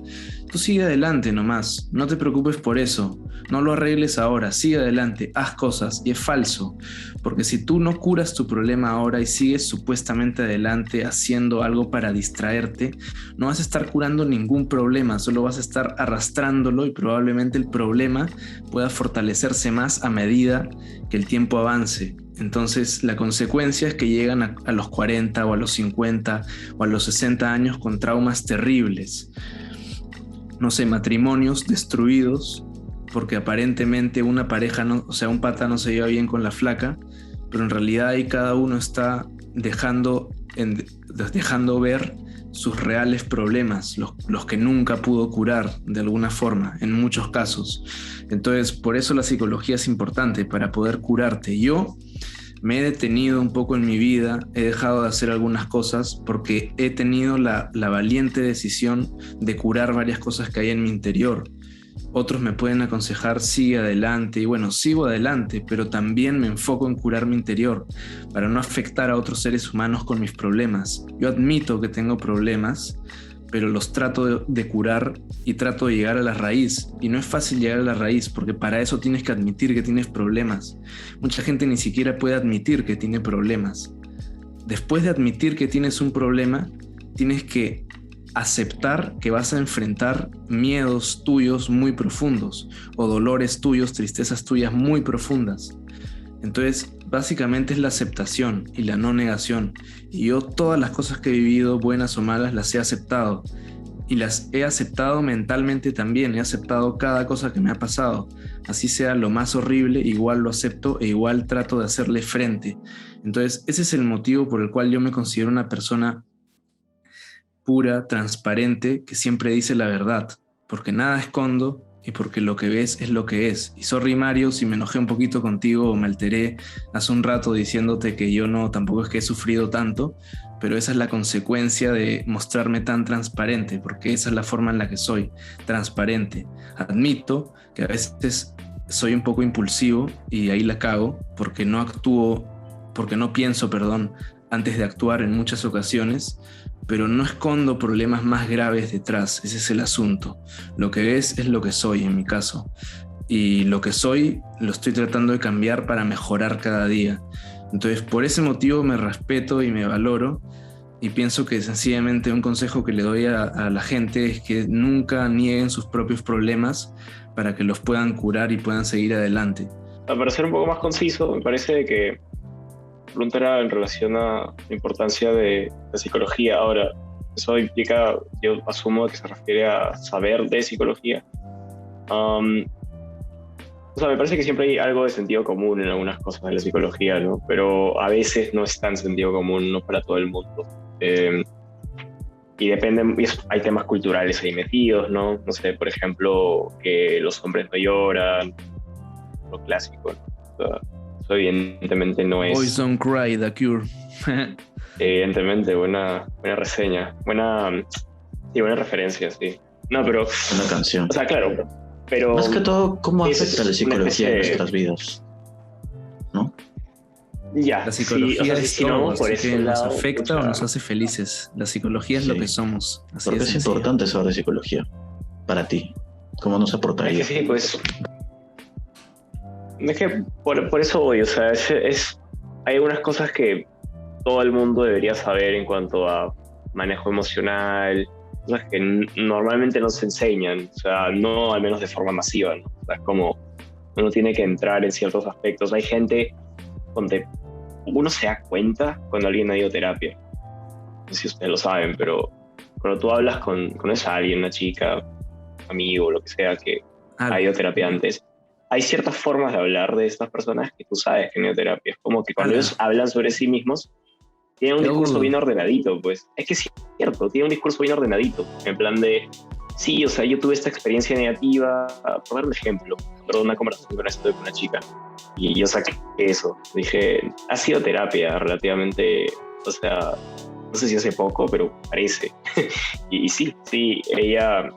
Speaker 3: tú sigue adelante nomás, no te preocupes por eso, no lo arregles ahora, sigue adelante, haz cosas. Y es falso, porque si tú no curas tu problema ahora y sigues supuestamente adelante haciendo algo para distraerte, no vas a estar curando ningún problema, solo vas a estar arrastrándolo, y probablemente el problema pueda fortalecerse más a medida que el tiempo avance. Entonces la consecuencia es que llegan a los 40 o a los 50 o a los 60 años con traumas terribles. No sé, matrimonios destruidos porque aparentemente una pareja, un pata no se lleva bien con la flaca, pero en realidad ahí cada uno está dejando ver sus reales problemas, los que nunca pudo curar de alguna forma, en muchos casos. Entonces, por eso la psicología es importante, para poder curarte. Yo me he detenido un poco en mi vida, he dejado de hacer algunas cosas porque he tenido la valiente decisión de curar varias cosas que hay en mi interior. Otros me pueden aconsejar, sigue adelante, y bueno, sigo adelante, pero también me enfoco en curar mi interior para no afectar a otros seres humanos con mis problemas. Yo admito que tengo problemas, pero los trato de curar y trato de llegar a la raíz. Y no es fácil llegar a la raíz porque para eso tienes que admitir que tienes problemas. Mucha gente ni siquiera puede admitir que tiene problemas. Después de admitir que tienes un problema, tienes que aceptar que vas a enfrentar miedos tuyos muy profundos o dolores tuyos, tristezas tuyas muy profundas. Entonces, básicamente es la aceptación y la no negación. Y yo todas las cosas que he vivido, buenas o malas, las he aceptado. Y las he aceptado mentalmente también. He aceptado cada cosa que me ha pasado. Así sea lo más horrible, igual lo acepto e igual trato de hacerle frente. Entonces, ese es el motivo por el cual yo me considero una persona pura, transparente, que siempre dice la verdad. Porque nada escondo y porque lo que ves es lo que es. Y sorry, Mario, si me enojé un poquito contigo o me alteré hace un rato diciéndote que yo no, tampoco es que he sufrido tanto, pero esa es la consecuencia de mostrarme tan transparente, porque esa es la forma en la que soy, transparente. Admito que a veces soy un poco impulsivo y ahí la cago, porque no pienso, antes de actuar en muchas ocasiones, pero no escondo problemas más graves detrás. Ese es el asunto. Lo que ves es lo que soy en mi caso, y lo que soy lo estoy tratando de cambiar para mejorar cada día. Entonces, por ese motivo me respeto y me valoro, y pienso que sencillamente un consejo que le doy a la gente es que nunca nieguen sus propios problemas para que los puedan curar y puedan seguir adelante.
Speaker 2: Para ser un poco más conciso, me parece que pregunta era en relación a la importancia de la psicología. Ahora, eso implica, yo asumo que se refiere a saber de psicología. Me parece que siempre hay algo de sentido común en algunas cosas de la psicología, ¿no? Pero a veces no es tan sentido común, no para todo el mundo. Y depende, hay temas culturales ahí metidos, ¿no? No sé, por ejemplo, que los hombres no lloran, lo clásico, ¿no? O sea, eso evidentemente no es...
Speaker 3: Boys Don't Cry, The Cure.
Speaker 2: Evidentemente, buena reseña. Buena referencia, sí. No, pero...
Speaker 1: Una canción.
Speaker 2: O sea, claro, pero...
Speaker 1: Más que todo, ¿cómo afecta la psicología en nuestras vidas? ¿No?
Speaker 2: Ya,
Speaker 3: La psicología
Speaker 2: sí,
Speaker 3: es
Speaker 2: si
Speaker 3: todo,
Speaker 2: no, por
Speaker 3: así
Speaker 2: ese
Speaker 3: que nos
Speaker 2: lado,
Speaker 3: afecta o nos hace felices. La psicología es lo que somos. Así
Speaker 1: Porque
Speaker 3: de
Speaker 1: es
Speaker 3: sencillo.
Speaker 1: importante saber de psicología para ti. ¿Cómo nos aportaría?
Speaker 2: Es que sí, pues... Es que por eso voy, o sea, hay algunas cosas que todo el mundo debería saber en cuanto a manejo emocional, cosas que normalmente no se enseñan, o sea, no al menos de forma masiva, ¿no? O sea, es como uno tiene que entrar en ciertos aspectos. Hay gente donde uno se da cuenta cuando alguien ha ido a terapia. No sé si ustedes lo saben, pero cuando tú hablas con esa alguien, una chica, amigo, lo que sea, que ha ido a terapia antes, hay ciertas formas de hablar de estas personas que tú sabes que han ido a terapia. Es como que cuando ellos hablan sobre sí mismos, tienen un discurso bien ordenadito, pues. Es que sí, es cierto, tiene un discurso bien ordenadito. En plan de, sí, o sea, yo tuve esta experiencia negativa. Por dar un ejemplo, perdón, una conversación con una chica, y yo saqué eso. Dije, ha sido terapia relativamente, o sea, no sé si hace poco, pero parece. y sí, ella,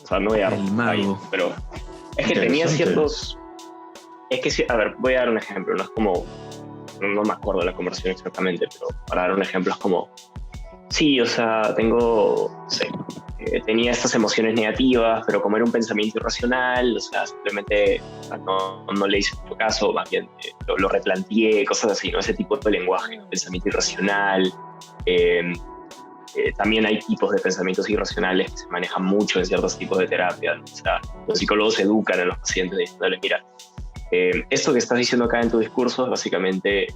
Speaker 2: o sea, no voy a dar ahí, pero es que tenía ciertos... Es que, a ver, voy a dar un ejemplo, no es como... No me acuerdo de la conversación exactamente, pero para dar un ejemplo es como... Sí, o sea, tenía estas emociones negativas, pero como era un pensamiento irracional, o sea, simplemente no le hice mucho caso, más bien lo replanteé, cosas así, ¿no? Ese tipo de lenguaje, pensamiento irracional. También hay tipos de pensamientos irracionales que se manejan mucho en ciertos tipos de terapia, ¿no? O sea, los psicólogos educan a los pacientes diciéndoles, mira, esto que estás diciendo acá en tu discurso es básicamente,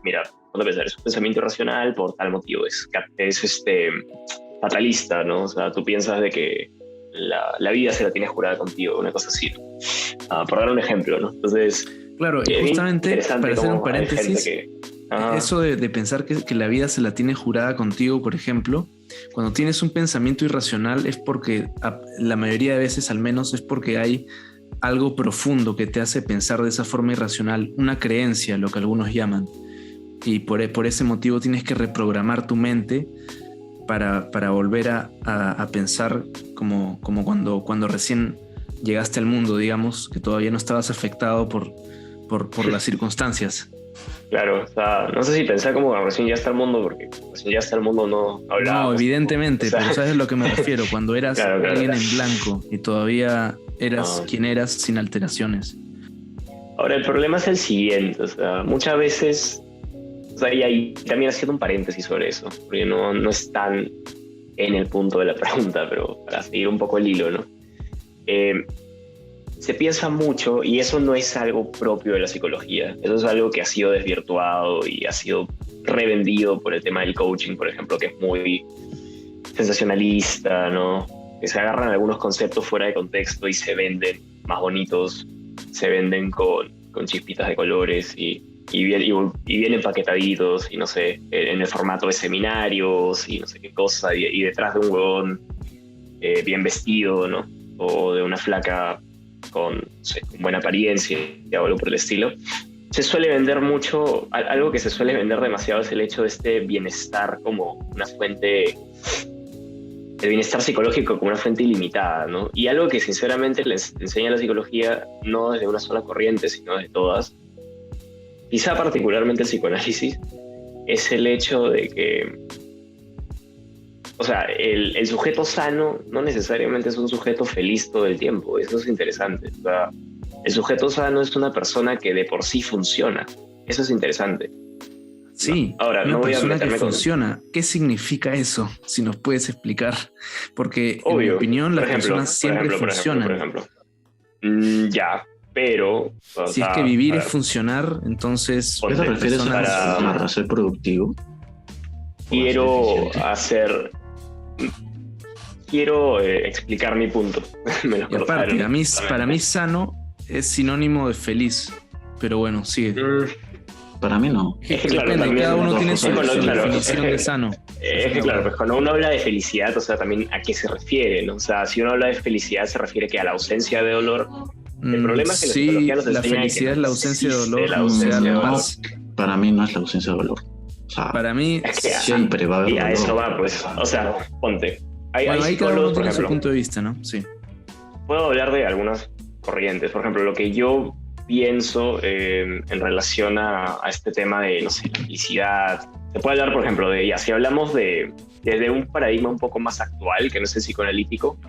Speaker 2: mira, ponte a pensar, es un pensamiento irracional por tal motivo, es fatalista, ¿no? O sea, tú piensas de que la vida se la tienes jurada contigo, una cosa así, ¿no? Por dar un ejemplo, ¿no? Entonces,
Speaker 3: claro, y justamente para hacer un paréntesis, eso de pensar que la vida se la tiene jurada contigo, por ejemplo, cuando tienes un pensamiento irracional es porque, la mayoría de veces al menos, es porque hay algo profundo que te hace pensar de esa forma irracional, una creencia, lo que algunos llaman, y por ese motivo tienes que reprogramar tu mente para volver a pensar como cuando recién llegaste al mundo, digamos, que todavía no estabas afectado por las circunstancias.
Speaker 2: Claro, o sea, no sé si pensar como recién ya está el mundo, porque recién ya está el mundo no hablaba.
Speaker 3: No, evidentemente, o sea, pero sabes a lo que me refiero, cuando eras alguien en blanco y todavía eras quien eras sin alteraciones.
Speaker 2: Ahora, el problema es el siguiente, o sea, muchas veces, o sea, y ahí también haciendo un paréntesis sobre eso, porque no es tan en el punto de la pregunta, pero para seguir un poco el hilo, ¿no? se piensa mucho y eso no es algo propio de la psicología. Eso es algo que ha sido desvirtuado y ha sido revendido por el tema del coaching, por ejemplo, que es muy sensacionalista, ¿no? Que se agarran algunos conceptos fuera de contexto y se venden más bonitos, se venden con chispitas de colores y bien empaquetaditos y no sé, en el formato de seminarios y no sé qué cosa, y detrás de un huevón bien vestido, ¿no? O de una flaca con, no sé, con buena apariencia o algo por el estilo. Se suele vender mucho, algo que se suele vender demasiado es el hecho de este bienestar como una fuente, el bienestar psicológico como una fuente ilimitada, ¿no? Y algo que sinceramente les enseña la psicología, no desde una sola corriente, sino de todas, quizá particularmente el psicoanálisis, es el hecho de que, o sea, el sujeto sano no necesariamente es un sujeto feliz todo el tiempo. Eso es interesante. O sea, el sujeto sano es una persona que de por sí funciona. Eso es interesante.
Speaker 3: Sí,
Speaker 2: ahora,
Speaker 3: una
Speaker 2: no voy a
Speaker 3: persona que
Speaker 2: meterme con...
Speaker 3: funciona. ¿Qué significa eso? Si nos puedes explicar. Porque
Speaker 2: Obvio.
Speaker 3: en mi opinión las
Speaker 2: Por ejemplo,
Speaker 3: personas siempre funcionan.
Speaker 2: Por ejemplo. Ya, pero...
Speaker 3: Si es que vivir es funcionar, entonces...
Speaker 1: ¿Qué te refieres
Speaker 2: para
Speaker 1: para ser productivo?
Speaker 2: Quiero hacer... Quiero explicar mi punto. Me lo
Speaker 3: Y aparte, para mí sano es sinónimo de feliz. Pero bueno, sigue.
Speaker 1: Para mí no.
Speaker 2: Es que claro,
Speaker 3: depende, cada uno tiene su
Speaker 2: claro,
Speaker 3: definición de sano.
Speaker 2: Es que claro, pues cuando uno habla de felicidad, o sea, también a qué se refiere, ¿no? O sea, si uno habla de felicidad se refiere que a la ausencia de dolor. El problema es que
Speaker 3: sí,
Speaker 2: la
Speaker 3: felicidad es la ausencia de dolor.
Speaker 1: Para mí no es la ausencia de dolor. O sea,
Speaker 3: para mí
Speaker 2: es que
Speaker 1: siempre va a haber
Speaker 2: y a
Speaker 1: dolor.
Speaker 2: eso va, pues. O sea, ponte.
Speaker 3: Bueno, ahí cada uno tiene
Speaker 2: ejemplo,
Speaker 3: su punto de vista, ¿no? Sí.
Speaker 2: Puedo hablar de algunas corrientes. Por ejemplo, lo que yo pienso en relación a este tema de, no sé, la felicidad. Se puede hablar, por ejemplo, de ella. Si hablamos desde un paradigma un poco más actual, que no es el psicoanalítico,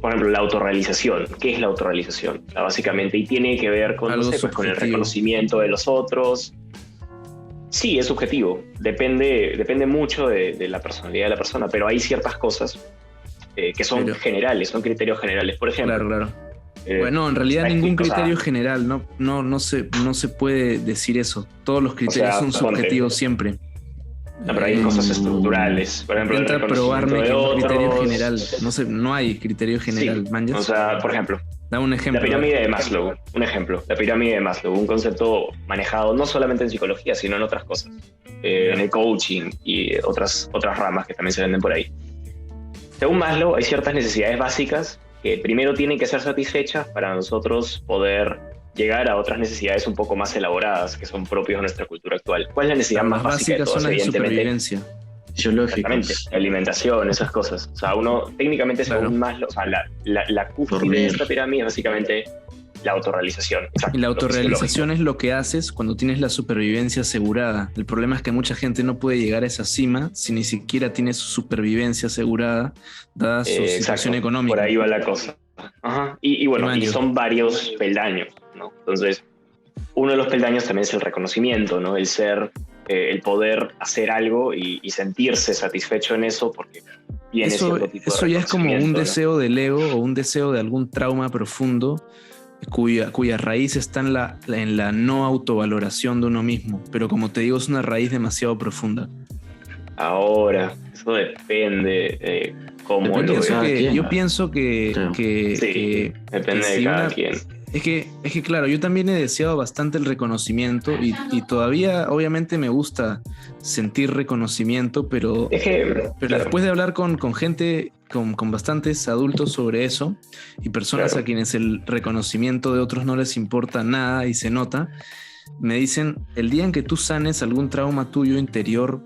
Speaker 2: por ejemplo, la autorrealización. ¿Qué es la autorrealización? O sea, básicamente, y tiene que ver con, no sé, pues, con el reconocimiento de los otros. Sí, es subjetivo. Depende mucho de la personalidad de la persona, pero hay ciertas cosas que son generales, son criterios generales. Por ejemplo,
Speaker 3: claro. Bueno, en realidad ningún criterio general, no se puede decir eso. Todos los criterios son subjetivos siempre.
Speaker 2: No, pero hay cosas estructurales. Por ejemplo,
Speaker 3: intenta probarme que un criterio general. No hay criterio general,
Speaker 2: sí.
Speaker 3: ¿manjas?
Speaker 2: O sea, por ejemplo,
Speaker 3: da un ejemplo.
Speaker 2: La pirámide de Maslow, un ejemplo. La pirámide de Maslow, un concepto manejado no solamente en psicología, sino en otras cosas. En el coaching y otras ramas que también se venden por ahí. Según Maslow, hay ciertas necesidades básicas que primero tienen que ser satisfechas para nosotros poder llegar a otras necesidades un poco más elaboradas que son propias de nuestra cultura actual. ¿Cuál es la necesidad más básica de todas?
Speaker 3: Son las de supervivencia.
Speaker 2: Exactamente, la alimentación, esas cosas. O sea, uno técnicamente según Maslow, o sea, la cúspide de esta pirámide es básicamente la autorrealización. Exacto,
Speaker 3: y la autorrealización es lo que haces cuando tienes la supervivencia asegurada. El problema es que mucha gente no puede llegar a esa cima si ni siquiera tiene su supervivencia asegurada, dada su situación económica.
Speaker 2: Por ahí va la cosa. Ajá. Y bueno, y son varios peldaños, ¿no? Entonces, uno de los peldaños también es el reconocimiento, ¿no? El ser, el poder hacer algo y sentirse satisfecho en eso porque tiene cierto tipo de
Speaker 3: eso ya es como un deseo, ¿no?, del ego o un deseo de algún trauma profundo cuya raíz está en la no autovaloración de uno mismo, pero como te digo, es una raíz demasiado profunda.
Speaker 2: Ahora, eso depende cómo lo
Speaker 3: ves. Yo pienso que
Speaker 2: depende de cada quien.
Speaker 3: Es que claro, yo también he deseado bastante el reconocimiento y todavía obviamente me gusta sentir reconocimiento, pero después de hablar con gente, con bastantes adultos sobre eso y personas a quienes el reconocimiento de otros no les importa nada y se nota, me dicen, el día en que tú sanes algún trauma tuyo interior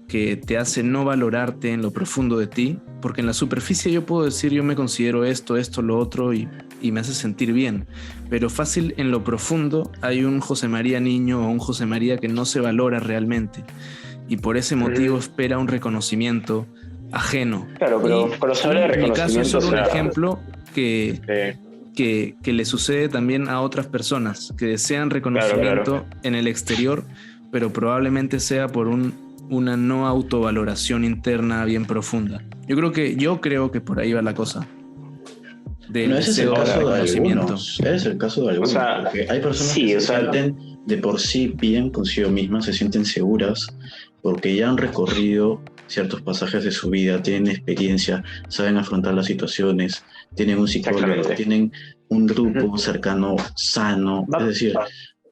Speaker 3: que te hace no valorarte en lo profundo de ti, porque en la superficie yo puedo decir yo me considero esto, lo otro y me hace sentir bien, pero fácil en lo profundo hay un José María niño o un José María que no se valora realmente y por ese motivo espera un reconocimiento ajeno.
Speaker 2: Claro, pero cuando se habla de reconocimiento,
Speaker 3: mi caso es solo un ejemplo que le sucede también a otras personas que desean reconocimiento en el exterior, pero probablemente sea por una no autovaloración interna bien profunda. Yo creo que por ahí va la cosa. del
Speaker 1: No, ese es el
Speaker 3: deseo de
Speaker 1: caso de
Speaker 3: reconocimiento.
Speaker 1: algunos. Ese es el caso de algunos.
Speaker 2: O sea,
Speaker 1: Porque hay personas
Speaker 2: sí,
Speaker 1: que
Speaker 2: o
Speaker 1: se
Speaker 2: sea,
Speaker 1: sienten de por sí bien consigo mismas, se sienten seguras, porque ya han recorrido ciertos pasajes de su vida, tienen experiencia, saben afrontar las situaciones, tienen un psicólogo,
Speaker 2: exactamente.
Speaker 1: tienen un grupo
Speaker 2: Ujú.
Speaker 1: cercano, sano. Es
Speaker 2: Va-
Speaker 1: decir,
Speaker 2: va-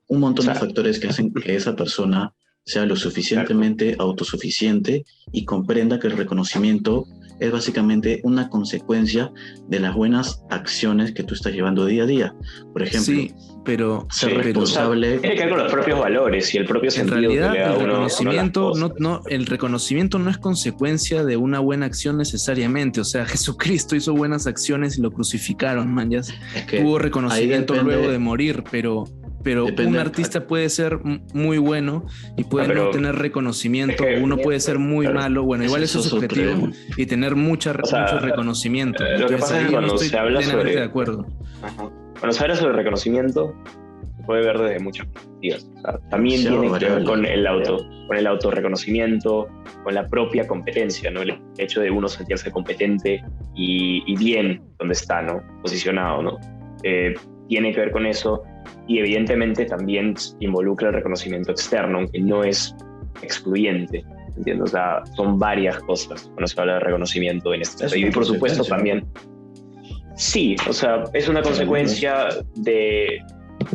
Speaker 1: un
Speaker 2: o
Speaker 1: montón de
Speaker 2: sea,
Speaker 1: factores que hacen que esa persona sea lo
Speaker 2: exacto.
Speaker 1: suficientemente autosuficiente y comprenda que el reconocimiento es básicamente una consecuencia de las buenas acciones que tú estás llevando día a día. Por ejemplo,
Speaker 3: Sí, pero,
Speaker 1: ser
Speaker 2: Sí. O sea,
Speaker 1: responsable.
Speaker 2: tiene que ver con los propios valores y el propio
Speaker 3: en
Speaker 2: sentido que le
Speaker 3: realidad
Speaker 2: da
Speaker 3: el
Speaker 2: a uno las
Speaker 3: reconocimiento
Speaker 2: cosas.
Speaker 3: el reconocimiento no es consecuencia de una buena acción necesariamente. O sea, Jesucristo hizo buenas acciones y lo crucificaron, man. Ya
Speaker 1: Es que
Speaker 3: tuvo
Speaker 1: ahí
Speaker 3: reconocimiento luego de morir, pero un
Speaker 1: depende,
Speaker 3: artista puede ser muy bueno y
Speaker 2: Ah,
Speaker 3: puede no
Speaker 2: pero
Speaker 3: tener
Speaker 2: es
Speaker 3: reconocimiento,
Speaker 2: que,
Speaker 3: o uno puede ser muy
Speaker 2: claro,
Speaker 3: malo. Bueno,
Speaker 1: ese
Speaker 3: igual
Speaker 1: es
Speaker 3: eso es
Speaker 1: otro
Speaker 3: subjetivo
Speaker 1: problema.
Speaker 3: y tener
Speaker 2: o
Speaker 3: mucho
Speaker 2: sea,
Speaker 3: reconocimiento.
Speaker 2: lo que
Speaker 3: Entonces
Speaker 2: pasa es
Speaker 3: ahí
Speaker 2: que
Speaker 3: yo no
Speaker 2: cuando
Speaker 3: estoy
Speaker 2: se habla
Speaker 3: plenamente de
Speaker 2: sobre,
Speaker 3: acuerdo.
Speaker 2: ajá, cuando se habla sobre reconocimiento, se puede ver desde muchas perspectivas. O sea, también
Speaker 1: Demasiado
Speaker 2: tiene que ver
Speaker 1: variable.
Speaker 2: con el autorreconocimiento, con la propia competencia, ¿no? El hecho de uno sentirse competente y bien donde está, ¿no? Posicionado, ¿no? Tiene que ver con eso y evidentemente también involucra el reconocimiento externo, aunque no es excluyente, ¿entiendes? O sea, son varias cosas cuando se habla de reconocimiento en este
Speaker 1: Es
Speaker 2: sentido.
Speaker 1: una
Speaker 2: Y por supuesto
Speaker 1: consecuencia.
Speaker 2: también, sí, o sea, es una consecuencia de...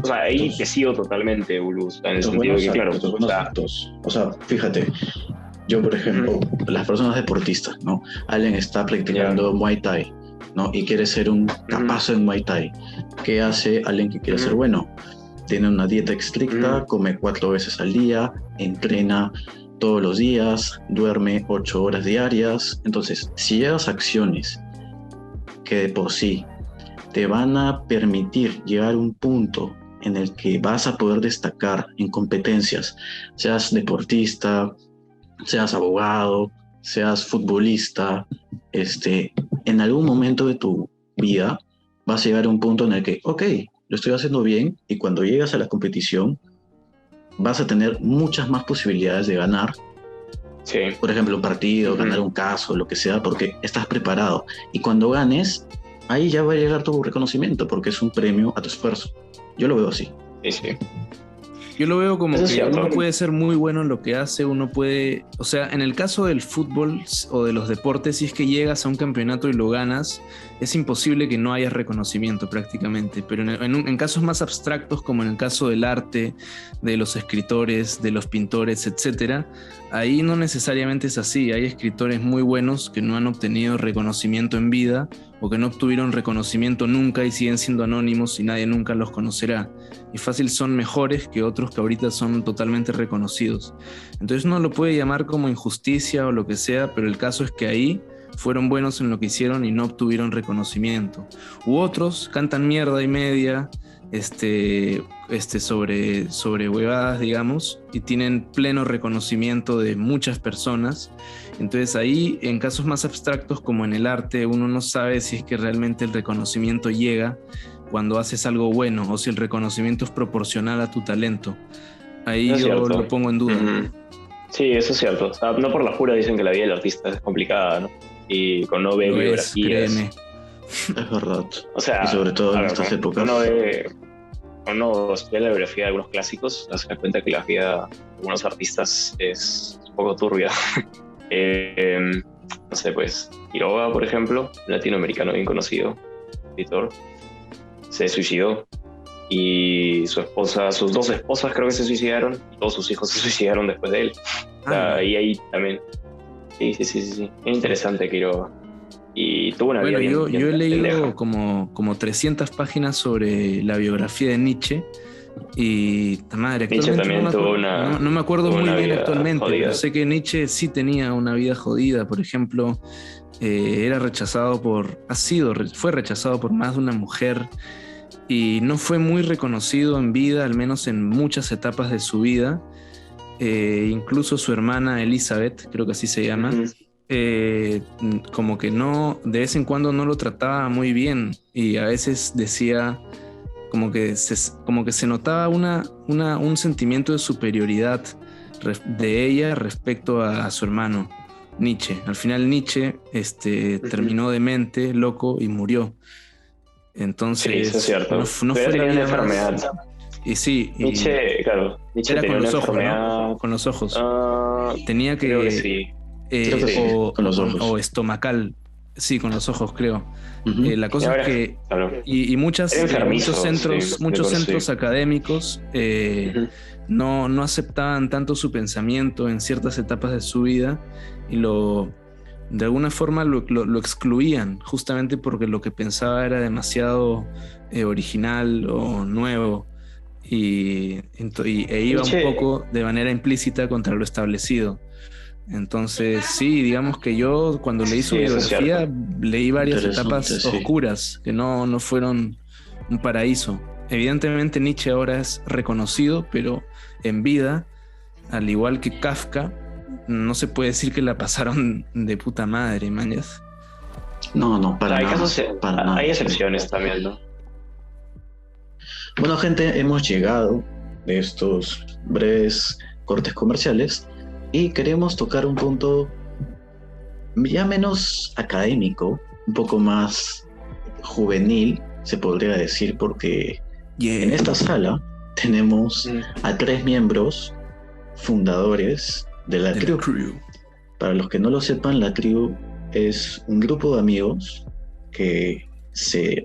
Speaker 2: O sea, ahí te sigo totalmente, Ulu, en el sentido de que, claro,
Speaker 1: Tus
Speaker 2: o
Speaker 1: buenos
Speaker 2: sea,
Speaker 1: actos. O sea, fíjate, yo por ejemplo, las personas deportistas, ¿no? Alguien está
Speaker 2: ya,
Speaker 1: practicando Muay Thai, ¿no? Y quiere ser un capazo en Muay Thai. ¿Qué hace alguien que quiere ser bueno? Tiene una dieta estricta, come 4 veces al día, entrena todos los días, duerme 8 horas diarias. Entonces, si llevas acciones que de por sí te van a permitir llegar a un punto en el que vas a poder destacar en competencias, seas deportista, seas abogado, seas futbolista, en algún momento de tu vida vas a llegar a un punto en el que, ok, lo estoy haciendo bien y cuando llegas a la competición vas a tener muchas más posibilidades de ganar,
Speaker 2: sí.
Speaker 1: por ejemplo, un partido, ganar un caso, lo que sea, porque estás preparado. Y cuando ganes, ahí ya va a llegar tu reconocimiento, porque es un premio a tu esfuerzo. Yo lo veo así.
Speaker 2: Sí, sí.
Speaker 3: Yo lo veo como
Speaker 2: Eso es
Speaker 3: que
Speaker 2: cierto.
Speaker 3: uno puede ser muy bueno en lo que hace, uno puede, o sea, en el caso del fútbol o de los deportes, si es que llegas a un campeonato y lo ganas, es imposible que no haya reconocimiento prácticamente, pero en casos más abstractos, como en el caso del arte, de los escritores, de los pintores, etcétera, ahí no necesariamente es así. Hay escritores muy buenos que no han obtenido reconocimiento en vida o que no obtuvieron reconocimiento nunca y siguen siendo anónimos y nadie nunca los conocerá. Y fácil son mejores que otros que ahorita son totalmente reconocidos. Entonces uno lo puede llamar como injusticia o lo que sea, pero el caso es que ahí fueron buenos en lo que hicieron y no obtuvieron reconocimiento. U otros cantan mierda y media sobre huevadas, digamos, y tienen pleno reconocimiento de muchas personas. Entonces ahí, en casos más abstractos como en el arte, uno no sabe si es que realmente el reconocimiento llega cuando haces algo bueno o si el reconocimiento es proporcional a tu talento. Ahí
Speaker 2: Eso es
Speaker 3: yo
Speaker 2: cierto.
Speaker 3: lo pongo en duda.
Speaker 2: Sí, eso es cierto. O sea, no por la pura dicen que la vida del artista es complicada, ¿no? Y con no ve
Speaker 3: Lo es,
Speaker 2: biografías.
Speaker 3: créeme.
Speaker 1: Es verdad.
Speaker 2: O sea,
Speaker 1: Y sobre todo
Speaker 2: a
Speaker 1: en
Speaker 2: ver,
Speaker 1: estas
Speaker 2: ¿no?
Speaker 1: épocas.
Speaker 2: Uno estudia la biografía de algunos clásicos, se da cuenta que la vida de algunos artistas es un poco turbia. No sé, pues, Quiroga, por ejemplo, un latinoamericano bien conocido, escritor, se suicidó y su esposa, sus dos esposas creo que se suicidaron y todos sus hijos se suicidaron después de él. O sea, y ahí también. Sí. Es interesante Quiroga. Y tuvo una vida
Speaker 3: Bueno,
Speaker 2: bien
Speaker 3: yo he leído
Speaker 2: pendeja.
Speaker 3: como 300 páginas sobre la biografía de Nietzsche y, madre,
Speaker 2: Nietzsche
Speaker 3: actualmente
Speaker 2: también tuvo
Speaker 3: no me acuerdo
Speaker 2: tuvo
Speaker 3: muy
Speaker 2: una
Speaker 3: bien
Speaker 2: vida
Speaker 3: actualmente, pero
Speaker 2: jodida.
Speaker 3: sé que Nietzsche sí tenía una vida jodida. Por ejemplo, era rechazado fue rechazado por más de una mujer y no fue muy reconocido en vida, al menos en muchas etapas de su vida. Incluso su hermana Elizabeth, creo que así se llama, como que no, de vez en cuando no lo trataba muy bien y a veces decía como que se notaba un sentimiento de superioridad de ella respecto a su hermano Nietzsche. Al final Nietzsche terminó demente, loco y murió. Entonces,
Speaker 2: Sí, eso es cierto.
Speaker 3: no
Speaker 2: Pero
Speaker 3: fue la
Speaker 2: tenía una
Speaker 3: idea más.
Speaker 2: enfermedad.
Speaker 3: Y sí,
Speaker 2: Nietzsche, claro, Nietzsche
Speaker 3: era
Speaker 2: tenía
Speaker 3: con
Speaker 2: una
Speaker 3: los ojos, ¿no?
Speaker 2: enfermedad.
Speaker 3: Con los ojos.
Speaker 2: ah,
Speaker 3: Tenía
Speaker 2: Creo que
Speaker 3: que,
Speaker 2: sí.
Speaker 1: Creo que sí, con los
Speaker 3: o
Speaker 1: ojos.
Speaker 3: estomacal, sí, con los ojos, creo.
Speaker 1: Ujú.
Speaker 3: La
Speaker 2: Y
Speaker 3: cosa es
Speaker 2: ahora,
Speaker 3: que,
Speaker 2: claro,
Speaker 3: y
Speaker 2: era enfermizo, sí, de
Speaker 3: muchos
Speaker 2: por sí.
Speaker 3: centros académicos
Speaker 2: Ujú.
Speaker 3: no aceptaban tanto su pensamiento en ciertas etapas de su vida y de alguna forma lo excluían, justamente porque lo que pensaba era demasiado original o nuevo e iba un
Speaker 2: Nietzsche,
Speaker 3: poco de manera implícita contra lo establecido. Entonces, sí, digamos que yo cuando leí su
Speaker 2: sí, eso es
Speaker 3: biografía
Speaker 2: cierto.
Speaker 3: leí varias
Speaker 1: Interesante,
Speaker 3: etapas
Speaker 1: sí.
Speaker 3: oscuras que no fueron un paraíso. Evidentemente Nietzsche ahora es reconocido, pero en vida, al igual que Kafka, no se puede decir que la pasaron de puta madre, mañas.
Speaker 1: No,
Speaker 2: O sea,
Speaker 1: para
Speaker 2: hay
Speaker 1: nada,
Speaker 2: casos,
Speaker 1: para
Speaker 2: hay
Speaker 1: nada.
Speaker 2: excepciones también, ¿no?
Speaker 1: Bueno, gente, hemos llegado de estos breves cortes comerciales y queremos tocar un punto ya menos académico, un poco más juvenil, se podría decir, porque en
Speaker 3: Yeah.
Speaker 1: esta sala tenemos
Speaker 2: Mm.
Speaker 1: a 3 miembros fundadores de la
Speaker 3: De la
Speaker 1: crew.
Speaker 3: crew.
Speaker 1: Para los que no lo sepan, la crew es un grupo de amigos que se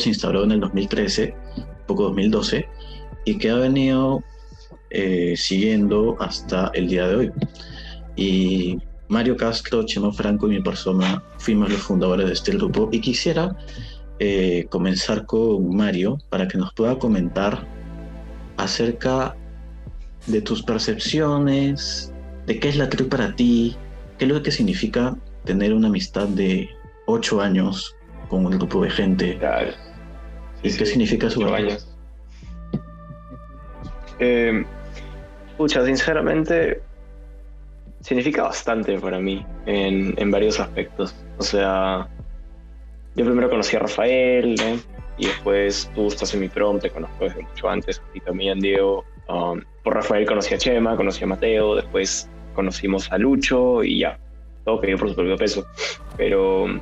Speaker 1: instauró en el 2013, poco 2012, y que ha venido siguiendo hasta el día de hoy. Y Mario Castro, Chema Franco y mi persona fuimos los fundadores de este grupo y quisiera comenzar con Mario para que nos pueda comentar acerca de tus percepciones, de qué es la crew para ti, qué es lo que significa tener una amistad de 8 años con un grupo de gente
Speaker 2: Claro.
Speaker 1: y qué significa su
Speaker 2: 8
Speaker 1: valor.
Speaker 2: años. Pucha, sinceramente, significa bastante para mí en varios aspectos. O sea, yo primero conocí a Rafael, ¿no? Y después tú estás en mi prom, te conozco desde mucho antes, y también Diego. Por Rafael conocí a Chema, conocí a Mateo, después conocimos a Lucho y ya, todo cayó por su propio peso. Pero, no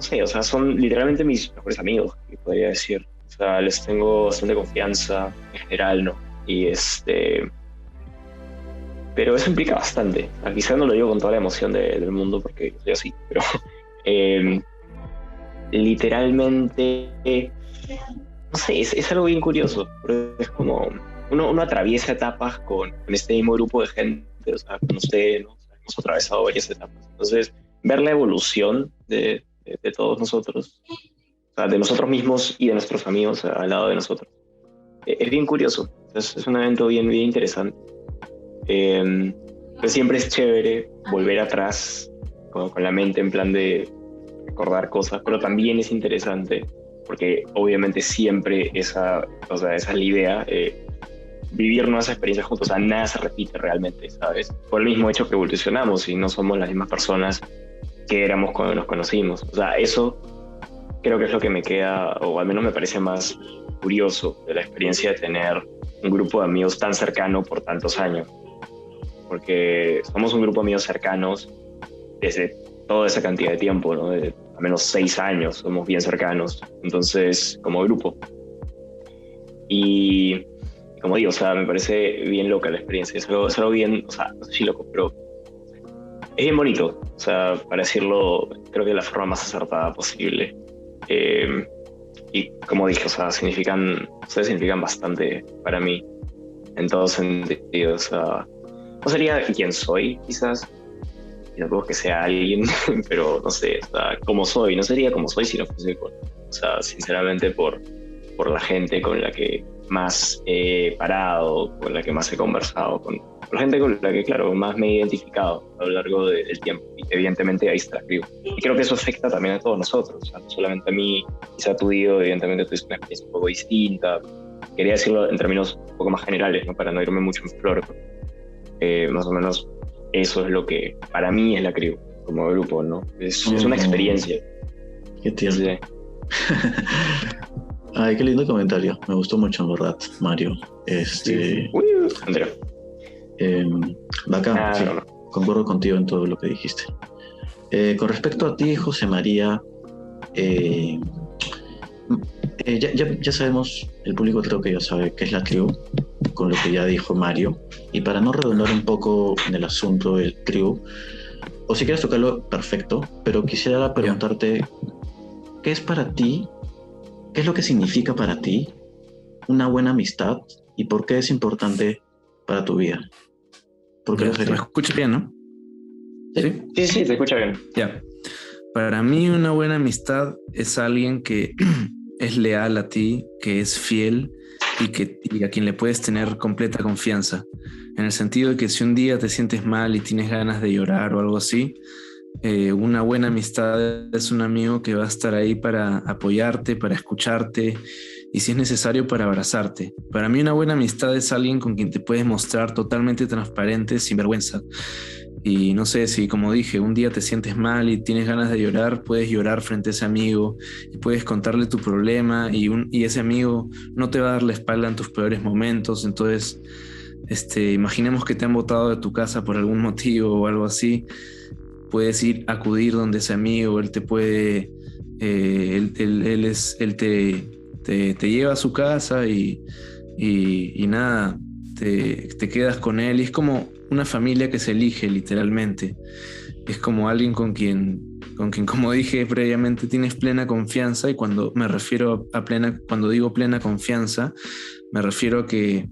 Speaker 2: sé, o sea, son literalmente mis mejores amigos, que podría decir. O sea, les tengo bastante confianza en general, ¿no? Y pero eso implica bastante. O sea, quizás no lo digo con toda la emoción del mundo porque soy así, pero eh, literalmente, no sé, es algo bien curioso. Porque es como, uno atraviesa etapas con este mismo grupo de gente, o sea, con ustedes, ¿no? O sea, hemos atravesado varias etapas. Entonces, ver la evolución de todos nosotros, o sea, de nosotros mismos y de nuestros amigos al lado de nosotros, es bien curioso. Es un evento bien interesante. Pero siempre es chévere volver atrás con la mente en plan de recordar cosas, pero también es interesante porque obviamente siempre esa es la idea, vivir nuevas experiencias juntos, o sea, nada se repite realmente, ¿sabes? Por el mismo hecho que evolucionamos y no somos las mismas personas que éramos cuando nos conocimos. O sea, eso creo que es lo que me queda, o al menos me parece más curioso de la experiencia de tener un grupo de amigos tan cercano por tantos años. Porque somos un grupo de amigos cercanos desde toda esa cantidad de tiempo, ¿no? De al menos 6 años, somos bien cercanos, entonces, como grupo. Y como digo, o sea, me parece bien loca la experiencia, es algo bien, o sea, no sé si loco, pero es bien bonito, o sea, para decirlo, creo que de la forma más acertada posible. Y como dije, o sea, ustedes significan bastante para mí, en todos sentidos, o sea, no sería quien soy, quizás, y tampoco que sea alguien, pero no sé, o sea, como soy, no sería como soy si no fuese o sea, sinceramente por la gente con la que más he parado, con la que más he conversado, con la gente con la que, claro, más me he identificado a lo largo del tiempo. Y evidentemente ahí está, digo. Y creo que eso afecta también a todos nosotros, o sea, no solamente a mí, quizá tú, Diego, evidentemente tuviste una experiencia un poco distinta. Quería decirlo en términos un poco más generales, ¿no? Para no irme mucho en flor. Más o menos eso es lo que para mí es la crew como grupo, ¿no? Es una experiencia.
Speaker 1: Qué tierno.
Speaker 2: Sí.
Speaker 1: Ay, qué lindo comentario. Me gustó mucho, en verdad, Mario.
Speaker 2: Sí. Andrea.
Speaker 1: Bacán, sí.
Speaker 2: No.
Speaker 1: Concuerdo contigo en todo lo que dijiste. Con respecto a ti, José María, Ya sabemos, el público creo que ya sabe qué es la tribu, con lo que ya dijo Mario. Y para no redundar un poco en el asunto del tribu, o si quieres tocarlo, perfecto, pero quisiera preguntarte, ¿qué es para ti, qué es lo que significa para ti una buena amistad y por qué es importante para tu vida? ¿Por qué lo
Speaker 3: ¿Me
Speaker 1: sería?
Speaker 3: escuchas bien, no?
Speaker 2: Sí, te escucha bien.
Speaker 3: Ya. Para mí una buena amistad es alguien que es leal a ti, que es fiel y a quien le puedes tener completa confianza. En el sentido de que si un día te sientes mal y tienes ganas de llorar o algo así, una buena amistad es un amigo que va a estar ahí para apoyarte, para escucharte y si es necesario para abrazarte. Para mí una buena amistad es alguien con quien te puedes mostrar totalmente transparente, sin vergüenza. Y no sé si, como dije, un día te sientes mal y tienes ganas de llorar, puedes llorar frente a ese amigo y puedes contarle tu problema y ese amigo no te va a dar la espalda en tus peores momentos. Entonces, imaginemos que te han botado de tu casa por algún motivo o algo así. Puedes acudir donde ese amigo, él te puede, él te lleva a su casa y nada, te quedas con él y es como una familia que se elige literalmente. Es como alguien con quien, como dije previamente, tienes plena confianza y cuando me refiero cuando digo plena confianza, me refiero a que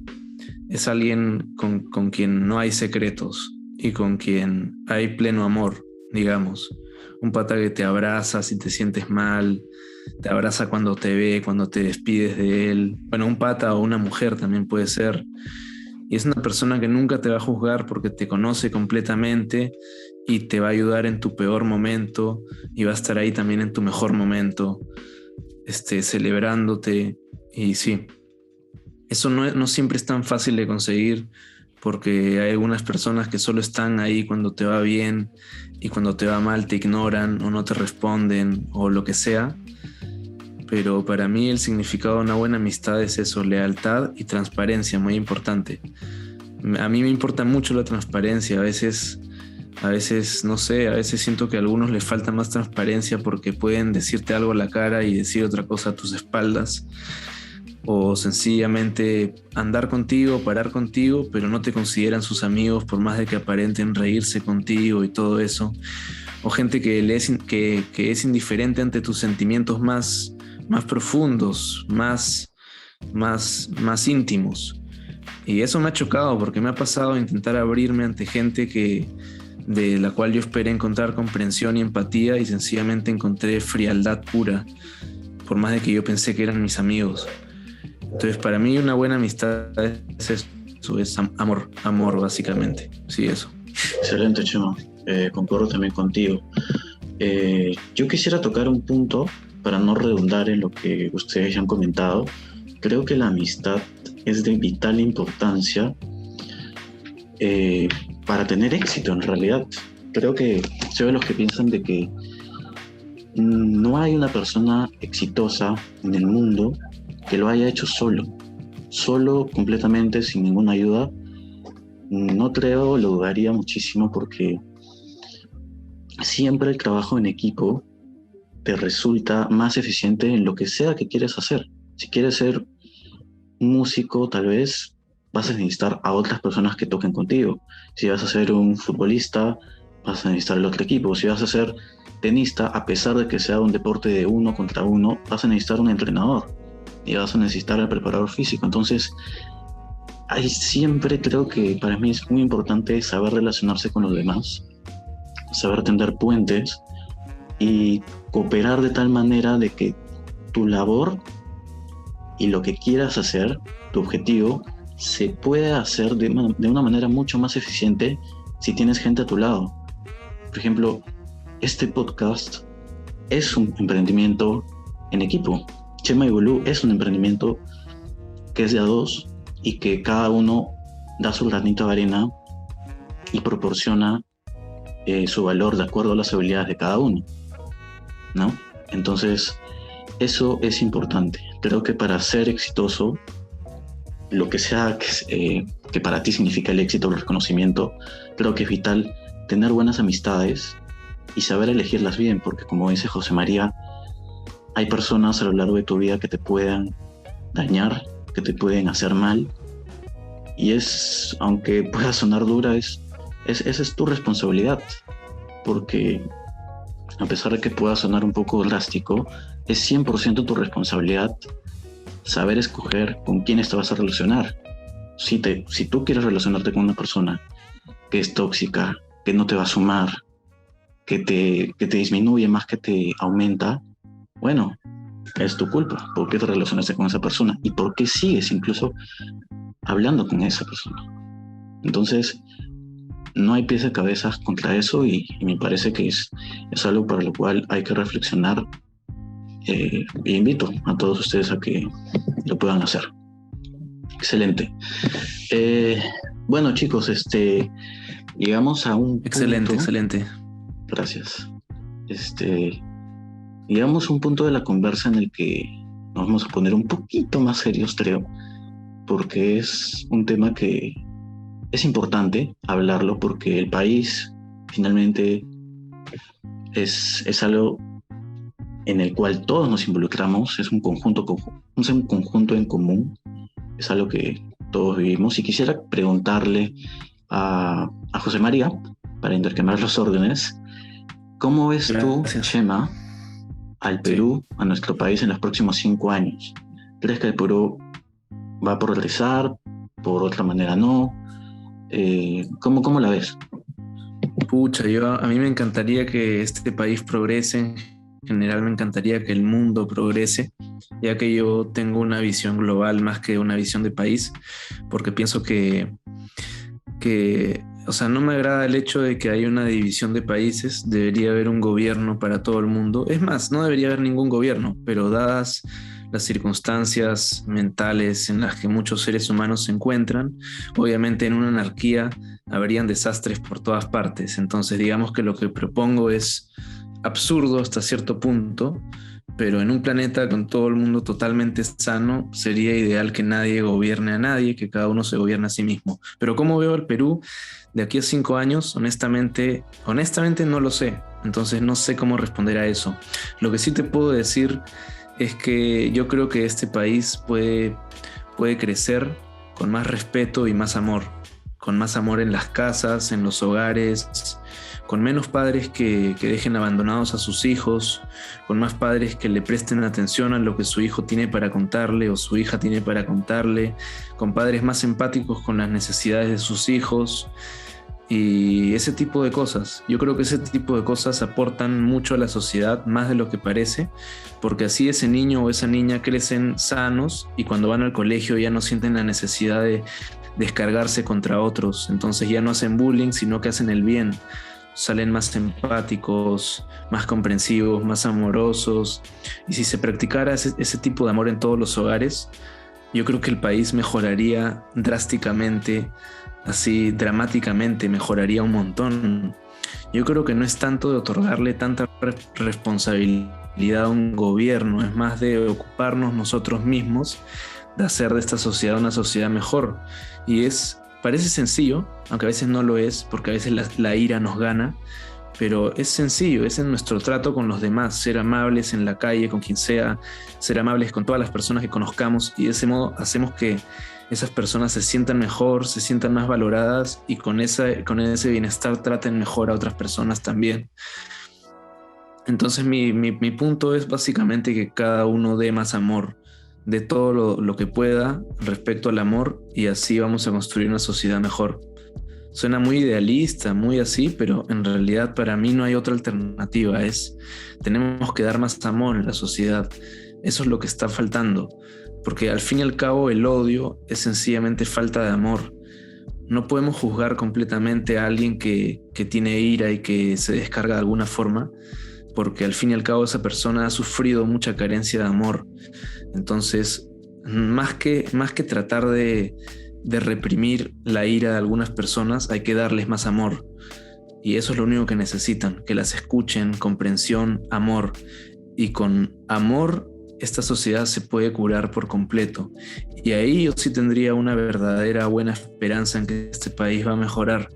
Speaker 3: es alguien con quien no hay secretos y con quien hay pleno amor, digamos. Un pata que te abraza si te sientes mal, te abraza cuando te ve, cuando te despides de él. Bueno, un pata o una mujer también puede ser. Y es una persona que nunca te va a juzgar porque te conoce completamente y te va a ayudar en tu peor momento y va a estar ahí también en tu mejor momento, celebrándote. Y sí, eso no siempre es tan fácil de conseguir porque hay algunas personas que solo están ahí cuando te va bien y cuando te va mal te ignoran o no te responden o lo que sea. Pero para mí el significado de una buena amistad es eso, lealtad y transparencia, muy importante. A mí me importa mucho la transparencia, a veces, no sé, a veces siento que a algunos les falta más transparencia porque pueden decirte algo a la cara y decir otra cosa a tus espaldas, o sencillamente andar contigo, parar contigo, pero no te consideran sus amigos por más de que aparenten reírse contigo y todo eso, o gente que es indiferente ante tus sentimientos más profundos, más íntimos. Y eso me ha chocado porque me ha pasado intentar abrirme ante gente de la cual yo esperé encontrar comprensión y empatía y sencillamente encontré frialdad pura, por más de que yo pensé que eran mis amigos. Entonces para mí una buena amistad es eso, es amor básicamente. Sí, eso.
Speaker 1: Excelente, Chema. Concuerdo también contigo. Yo quisiera tocar un punto para no redundar en lo que ustedes ya han comentado. Creo que la amistad es de vital importancia para tener éxito en realidad. Creo que soy de los que piensan de que no hay una persona exitosa en el mundo que lo haya hecho solo completamente sin ninguna ayuda. No creo, lo dudaría muchísimo porque siempre el trabajo en equipo te resulta más eficiente en lo que sea que quieres hacer. Si quieres ser músico, tal vez vas a necesitar a otras personas que toquen contigo. Si vas a ser un futbolista, vas a necesitar el otro equipo. Si vas a ser tenista, a pesar de que sea un deporte de 1 contra 1, vas a necesitar un entrenador y vas a necesitar al preparador físico. Entonces, ahí siempre creo que para mí es muy importante saber relacionarse con los demás, saber tender puentes y cooperar de tal manera de que tu labor y lo que quieras hacer, tu objetivo, se puede hacer de una manera mucho más eficiente si tienes gente a tu lado. Por ejemplo, este podcast es un emprendimiento en equipo. Chema y Bulú es un emprendimiento que es de a dos y que cada uno da su granito de arena y proporciona su valor de acuerdo a las habilidades de cada uno, ¿no? Entonces, eso es importante. Creo que para ser exitoso, lo que sea que para ti significa el éxito o el reconocimiento, creo que es vital tener buenas amistades y saber elegirlas bien, porque como dice José María, hay personas a lo largo de tu vida que te puedan dañar, que te pueden hacer mal, y aunque pueda sonar dura, esa es tu responsabilidad, porque a pesar de que pueda sonar un poco drástico, es 100% tu responsabilidad saber escoger con quiénes te vas a relacionar. Si tú quieres relacionarte con una persona que es tóxica, que no te va a sumar, que te disminuye más que te aumenta, bueno, es tu culpa. ¿Por qué te relacionaste con esa persona? ¿Y por qué sigues incluso hablando con esa persona? Entonces, no hay pies de cabeza contra eso, y me parece que es algo para lo cual hay que reflexionar. E invito a todos ustedes a que lo puedan hacer. Excelente. Bueno, chicos, llegamos a un
Speaker 3: Excelente,
Speaker 1: punto.
Speaker 3: excelente.
Speaker 1: Gracias. Llegamos a un punto de la conversa en el que nos vamos a poner un poquito más serios, creo, porque es un tema que es importante hablarlo, porque el país finalmente es algo en el cual todos nos involucramos, es un conjunto en común, es algo que todos vivimos. Y quisiera preguntarle a José María, para intercambiar los órdenes, ¿cómo ves tú, Chema, al Perú, a nuestro país en los próximos 5 años? ¿Crees que el Perú va a progresar? ¿Por otra manera no? ¿Cómo la ves?
Speaker 3: Pucha, a mí me encantaría que este país progrese. En general me encantaría que el mundo progrese, ya que yo tengo una visión global más que una visión de país, porque pienso que o sea, no me agrada el hecho de que haya una división de países. Debería haber un gobierno para todo el mundo. Es más, no debería haber ningún gobierno, pero dadas las circunstancias mentales en las que muchos seres humanos se encuentran, obviamente en una anarquía habrían desastres por todas partes. Entonces, digamos que lo que propongo es absurdo hasta cierto punto, pero en un planeta con todo el mundo totalmente sano, sería ideal que nadie gobierne a nadie, que cada uno se gobierne a sí mismo. Pero ¿cómo veo al Perú de aquí a 5 años? Honestamente no lo sé. Entonces no sé cómo responder a eso. Lo que sí te puedo decir es que yo creo que este país puede crecer con más respeto y más amor. Con más amor en las casas, en los hogares, con menos padres que dejen abandonados a sus hijos, con más padres que le presten atención a lo que su hijo tiene para contarle o su hija tiene para contarle, con padres más empáticos con las necesidades de sus hijos y ese tipo de cosas. Yo creo que ese tipo de cosas aportan mucho a la sociedad, más de lo que parece, porque así ese niño o esa niña crecen sanos y cuando van al colegio ya no sienten la necesidad de descargarse contra otros. Entonces ya no hacen bullying, sino que hacen el bien. Salen más empáticos, más comprensivos, más amorosos. Y si se practicara ese tipo de amor en todos los hogares, yo creo que el país mejoraría drásticamente, así dramáticamente, mejoraría un montón. Yo creo que no es tanto de otorgarle tanta responsabilidad a un gobierno, es más de ocuparnos nosotros mismos de hacer de esta sociedad una sociedad mejor. Y parece sencillo, aunque a veces no lo es, porque a veces la ira nos gana, pero es sencillo, es en nuestro trato con los demás, ser amables en la calle, con quien sea, ser amables con todas las personas que conozcamos, y de ese modo hacemos que esas personas se sientan mejor, se sientan más valoradas y con ese bienestar traten mejor a otras personas también. Entonces mi punto es básicamente que cada uno dé más amor, de todo lo que pueda respecto al amor, y así vamos a construir una sociedad mejor. Suena muy idealista, muy así, pero en realidad para mí no hay otra alternativa. Tenemos que dar más amor en la sociedad. Eso es lo que está faltando, porque al fin y al cabo el odio es sencillamente falta de amor. No podemos juzgar completamente a alguien que tiene ira y que se descarga de alguna forma, porque al fin y al cabo esa persona ha sufrido mucha carencia de amor. Entonces, más que tratar de reprimir la ira de algunas personas, hay que darles más amor. Y eso es lo único que necesitan, que las escuchen, comprensión, amor. Y con amor, esta sociedad se puede curar por completo. Y ahí yo sí tendría una verdadera buena esperanza en que este país va a mejorar.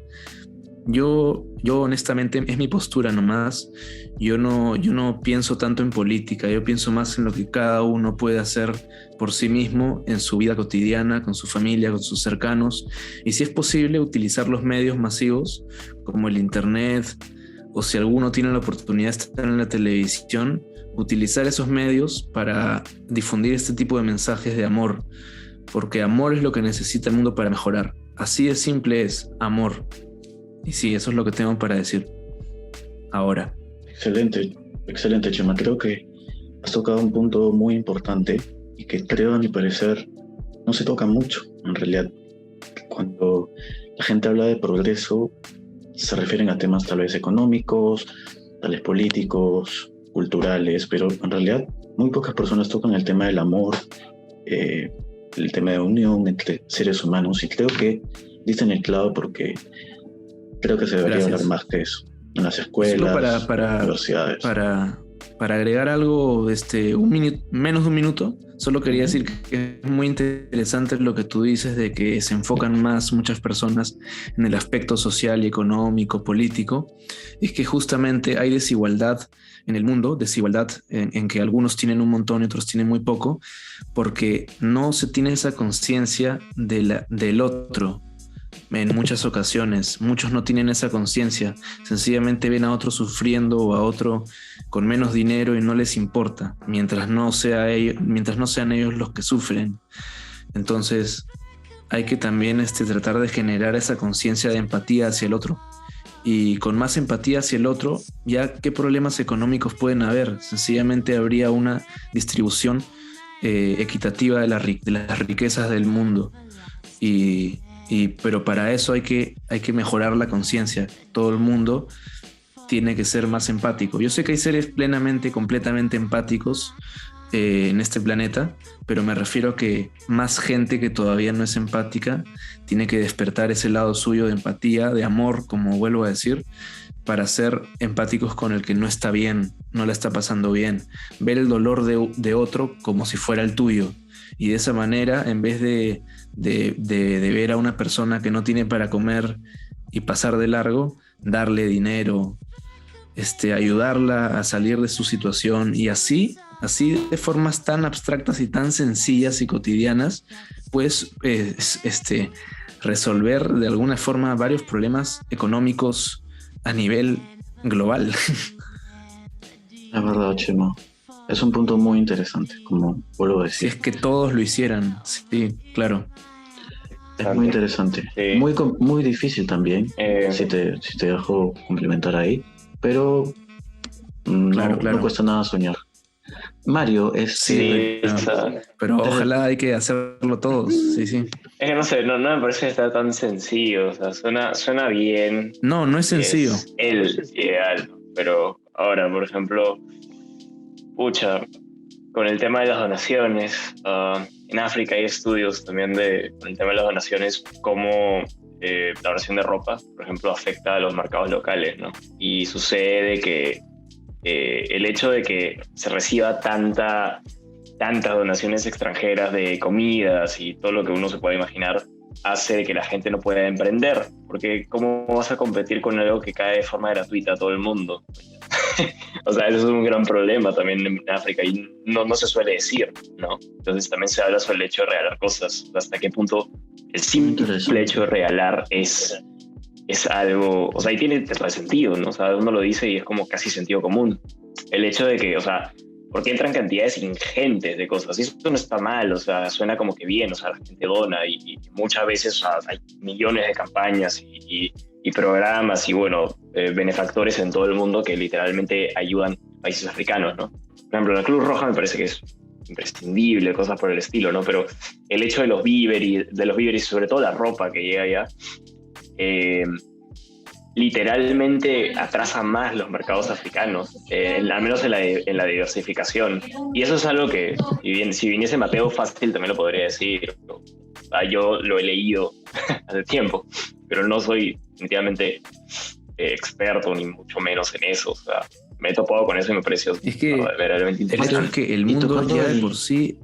Speaker 3: Yo honestamente, es mi postura nomás. Yo no pienso tanto en política, yo pienso más en lo que cada uno puede hacer por sí mismo en su vida cotidiana, con su familia, con sus cercanos. Y si es posible, utilizar los medios masivos como el internet, o si alguno tiene la oportunidad de estar en la televisión, utilizar esos medios para difundir este tipo de mensajes de amor, porque amor es lo que necesita el mundo para mejorar. Así de simple es, amor. Y sí, eso es lo que tengo para decir ahora.
Speaker 1: Excelente, excelente, Chema. Creo que has tocado un punto muy importante y que creo, a mi parecer, no se toca mucho. En realidad, cuando la gente habla de progreso, se refieren a temas tal vez económicos, tal vez políticos, culturales, pero en realidad muy pocas personas tocan el tema del amor, el tema de unión entre seres humanos, y creo que dicen el clavo porque creo que se debería hablar más que eso en las escuelas, universidades.
Speaker 3: Para agregar algo, menos de un minuto, solo quería decir que es muy interesante lo que tú dices de que se enfocan más muchas personas en el aspecto social y económico, político. Es que justamente hay desigualdad en el mundo, desigualdad en que algunos tienen un montón y otros tienen muy poco, porque no se tiene esa conciencia del otro. En muchas ocasiones, muchos no tienen esa conciencia, sencillamente ven a otro sufriendo o a otro con menos dinero y no les importa, mientras no sean ellos los que sufren. Entonces hay que también tratar de generar esa conciencia de empatía hacia el otro. Y con más empatía hacia el otro, ya qué problemas económicos pueden haber. Sencillamente habría una distribución equitativa de las riquezas del mundo. Pero para eso hay que mejorar la conciencia. Todo el mundo tiene que ser más empático. Yo sé que hay seres completamente empáticos en este planeta, pero me refiero a que más gente que todavía no es empática tiene que despertar ese lado suyo de empatía, de amor, como vuelvo a decir, para ser empáticos con el que no está bien, no la está pasando bien. Ver el dolor de otro como si fuera el tuyo. Y de esa manera, en vez de ver a una persona que no tiene para comer y pasar de largo, darle dinero, ayudarla a salir de su situación, y así de formas tan abstractas y tan sencillas y cotidianas, pues resolver de alguna forma varios problemas económicos a nivel global.
Speaker 1: Es verdad, Chema. Es un punto muy interesante, como vuelvo a decir.
Speaker 3: Si es que todos lo hicieran, sí, claro.
Speaker 1: Es muy interesante. Sí. Muy difícil también, si te dejo complementar ahí, pero no cuesta nada soñar. Mario,
Speaker 3: sí, pero ojalá hay que hacerlo todos, sí. Es
Speaker 2: que no sé, no me parece que está tan sencillo, o sea, suena bien.
Speaker 3: No es sencillo.
Speaker 2: Es el ideal, pero ahora, por ejemplo, con el tema de las donaciones, en África hay estudios también con el tema de las donaciones, cómo la donación de ropa, por ejemplo, afecta a los mercados locales, ¿no? Y sucede que el hecho de que se reciba tantas donaciones extranjeras de comidas y todo lo que uno se puede imaginar, hace que la gente no pueda emprender, porque ¿cómo vas a competir con algo que cae de forma gratuita a todo el mundo? O sea, eso es un gran problema también en África y no se suele decir, ¿no? Entonces también se habla sobre el hecho de regalar cosas, hasta qué punto el simple hecho de regalar es algo, o sea, y tiene sentido, ¿no? O sea, uno lo dice y es como casi sentido común. El hecho de que, o sea, porque entran cantidades ingentes de cosas, y eso no está mal, o sea, suena como que bien, o sea, la gente dona y muchas veces, o sea, hay millones de campañas y programas y, bueno, benefactores en todo el mundo que literalmente ayudan a países africanos, ¿no? Por ejemplo, la Cruz Roja me parece que es imprescindible, cosas por el estilo, ¿no? Pero el hecho de los víveres y sobre todo la ropa que llega allá, literalmente atrasa más los mercados africanos, al menos en la diversificación. Y eso es algo que, si viniese Mateo fácil también lo podría decir. Yo lo he leído hace tiempo, pero no soy definitivamente experto, ni mucho menos en eso. O sea, me he topado con eso y me pareció
Speaker 3: verdaderamente
Speaker 2: interesante.
Speaker 3: Es que el mundo ya de por sí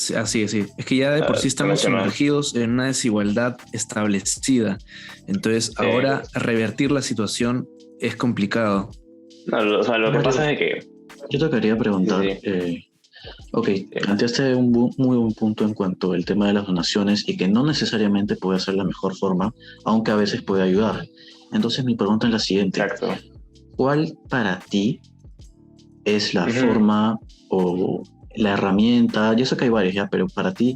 Speaker 3: Sí, así es, sí. Es que ya de por sí estamos sumergidos en una desigualdad establecida. Entonces, ahora revertir la situación es complicado.
Speaker 2: No, o sea, lo que pasa es que...
Speaker 1: Yo te quería preguntar, ok, planteaste un muy buen punto en cuanto al tema de las donaciones y que no necesariamente puede ser la mejor forma, aunque a veces puede ayudar. Entonces mi pregunta es la siguiente.
Speaker 2: Exacto.
Speaker 1: ¿Cuál para ti es la forma o la herramienta? Yo sé que hay varias ya, pero para ti,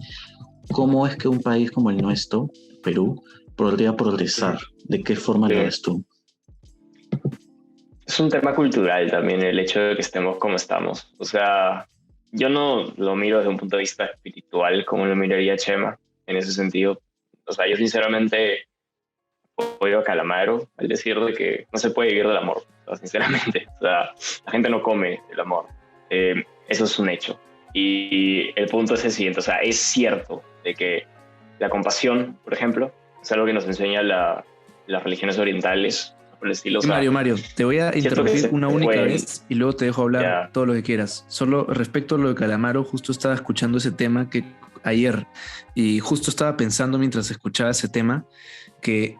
Speaker 1: ¿cómo es que un país como el nuestro, Perú, podría progresar? ¿De qué forma lo ves tú?
Speaker 2: Es un tema cultural también el hecho de que estemos como estamos. O sea, yo no lo miro desde un punto de vista espiritual como lo miraría Chema en ese sentido. O sea, yo sinceramente apoyo a Calamaro al decir de que no se puede vivir del amor, o sea, sinceramente. O sea, la gente no come el amor. Eso es un hecho. Y el punto es el siguiente. O sea, es cierto de que la compasión, por ejemplo, es algo que nos enseña las religiones orientales. Por el estilo, o sea,
Speaker 3: Mario, te voy a interrumpir una única vez y luego te dejo hablar todo lo que quieras. Solo respecto a lo de Calamaro, justo estaba escuchando ese tema que ayer y justo estaba pensando mientras escuchaba ese tema que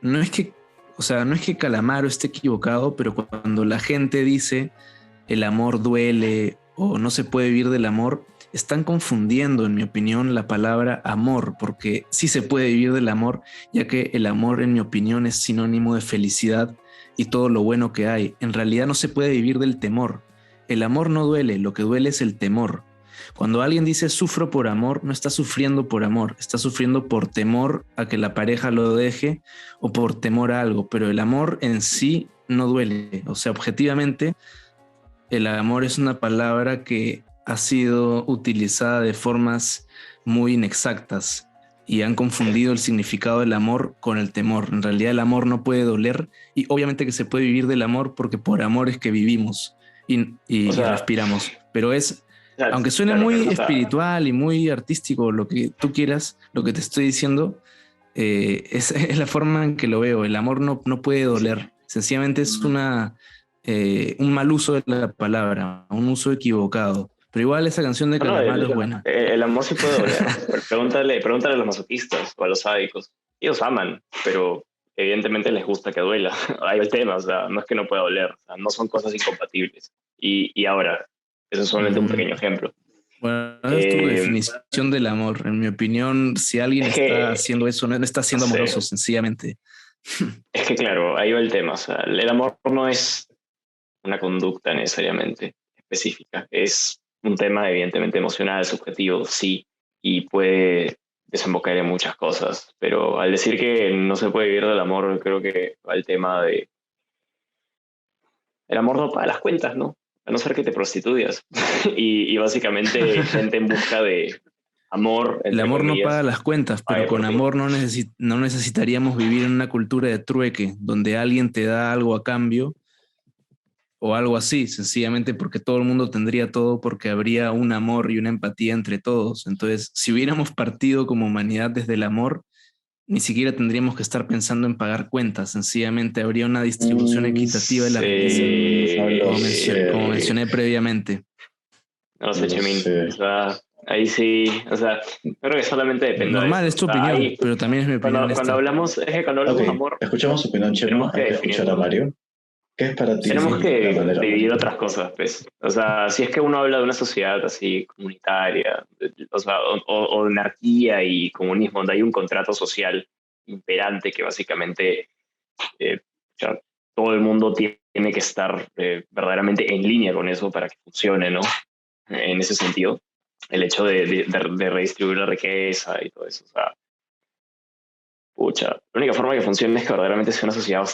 Speaker 3: no es que, o sea, no es que Calamaro esté equivocado, pero cuando la gente dice el amor duele o no se puede vivir del amor, están confundiendo, en mi opinión, la palabra amor, porque sí se puede vivir del amor, ya que el amor, en mi opinión, es sinónimo de felicidad y todo lo bueno que hay. En realidad no se puede vivir del temor. El amor no duele, lo que duele es el temor. Cuando alguien dice sufro por amor, no está sufriendo por amor, está sufriendo por temor a que la pareja lo deje o por temor a algo, pero el amor en sí no duele. O sea, objetivamente, el amor es una palabra que ha sido utilizada de formas muy inexactas y han confundido el significado del amor con el temor. En realidad el amor no puede doler y obviamente que se puede vivir del amor porque por amor es que vivimos y respiramos. Pero es, aunque suene muy espiritual y muy artístico, lo que tú quieras, lo que te estoy diciendo, es la forma en que lo veo. El amor no puede doler. Sencillamente es un mal uso de la palabra, un uso equivocado. Pero igual esa canción de Calamaro es buena.
Speaker 2: El amor sí puede doler. Pregúntale a los masoquistas o a los sádicos. Ellos aman, pero evidentemente les gusta que duela. Ahí el tema, o sea, no es que no pueda doler, o sea, no son cosas incompatibles. Y ahora, eso es solamente un pequeño ejemplo.
Speaker 3: Bueno, es tu definición del amor. En mi opinión, si alguien está haciendo eso, no está siendo amoroso, sencillamente.
Speaker 2: Es que claro, ahí va el tema. O sea, el amor no es una conducta necesariamente específica. Es un tema evidentemente emocional, subjetivo, sí, y puede desembocar en muchas cosas. Pero al decir que no se puede vivir del amor, creo que va el tema de... El amor no paga las cuentas, ¿no? A no ser que te prostituyas. y básicamente gente en busca de amor.
Speaker 3: El amor no paga las cuentas, pero con amor no necesitaríamos vivir en una cultura de trueque, donde alguien te da algo a cambio o algo así, sencillamente porque todo el mundo tendría todo porque habría un amor y una empatía entre todos. Entonces, si hubiéramos partido como humanidad desde el amor, ni siquiera tendríamos que estar pensando en pagar cuentas, sencillamente habría una distribución equitativa de la riqueza, como mencioné previamente.
Speaker 2: No lo sé, Chemín. O sea, ahí sí, o sea, creo que solamente depende.
Speaker 3: Normal, es tu opinión, ahí, pero también es mi opinión.
Speaker 2: Cuando hablamos de amor...
Speaker 1: Escuchamos su opinión, Chema, hay que escuchar a Mario. ¿Qué es para ti?
Speaker 2: Tenemos que dividir otras cosas, pues. O sea, si es que uno habla de una sociedad así comunitaria, o sea, o de anarquía y comunismo, donde hay un contrato social imperante que básicamente ya, todo el mundo tiene que estar verdaderamente en línea con eso para que funcione, ¿no? En ese sentido, el hecho de redistribuir la riqueza y todo eso, o sea, pucha, la única forma que funcione es que verdaderamente sea una sociedad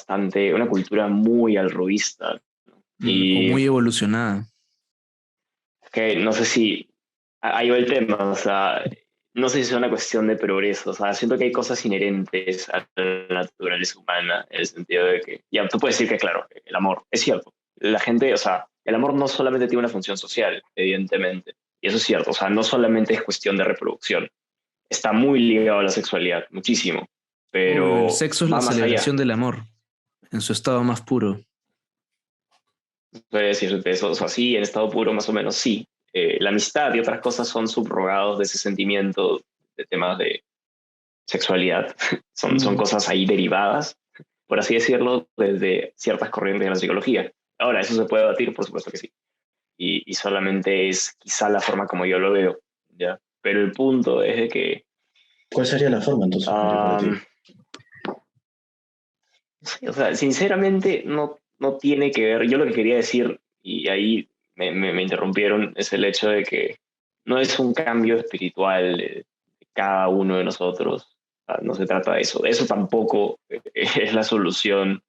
Speaker 2: una cultura muy altruista, ¿no?
Speaker 3: Y muy evolucionada.
Speaker 2: Que no sé si, ahí va el tema, o sea, no sé si es una cuestión de progreso, o sea, siento que hay cosas inherentes a la naturaleza humana, en el sentido de que, ya, tú puedes decir que, claro, el amor, es cierto, la gente, o sea, el amor no solamente tiene una función social, evidentemente, y eso es cierto, o sea, no solamente es cuestión de reproducción, está muy ligado a la sexualidad, muchísimo. Pero
Speaker 3: el sexo es la celebración del amor, en su estado más puro.
Speaker 2: Puede decirte eso, o sea, sí, en estado puro más o menos sí. la amistad y otras cosas son subrogados de ese sentimiento de temas de sexualidad. Son cosas ahí derivadas, por así decirlo, desde ciertas corrientes de la psicología. Ahora, ¿eso se puede debatir? Por supuesto que sí. Y solamente es quizá la forma como yo lo veo, ¿ya? Pero el punto es de que...
Speaker 1: ¿Cuál sería la forma entonces, Mario, para ti?
Speaker 2: Sí, o sea, sinceramente no tiene que ver. Yo lo que quería decir, y ahí me interrumpieron, es el hecho de que no es un cambio espiritual de cada uno de nosotros. No se trata de eso. Eso tampoco es la solución.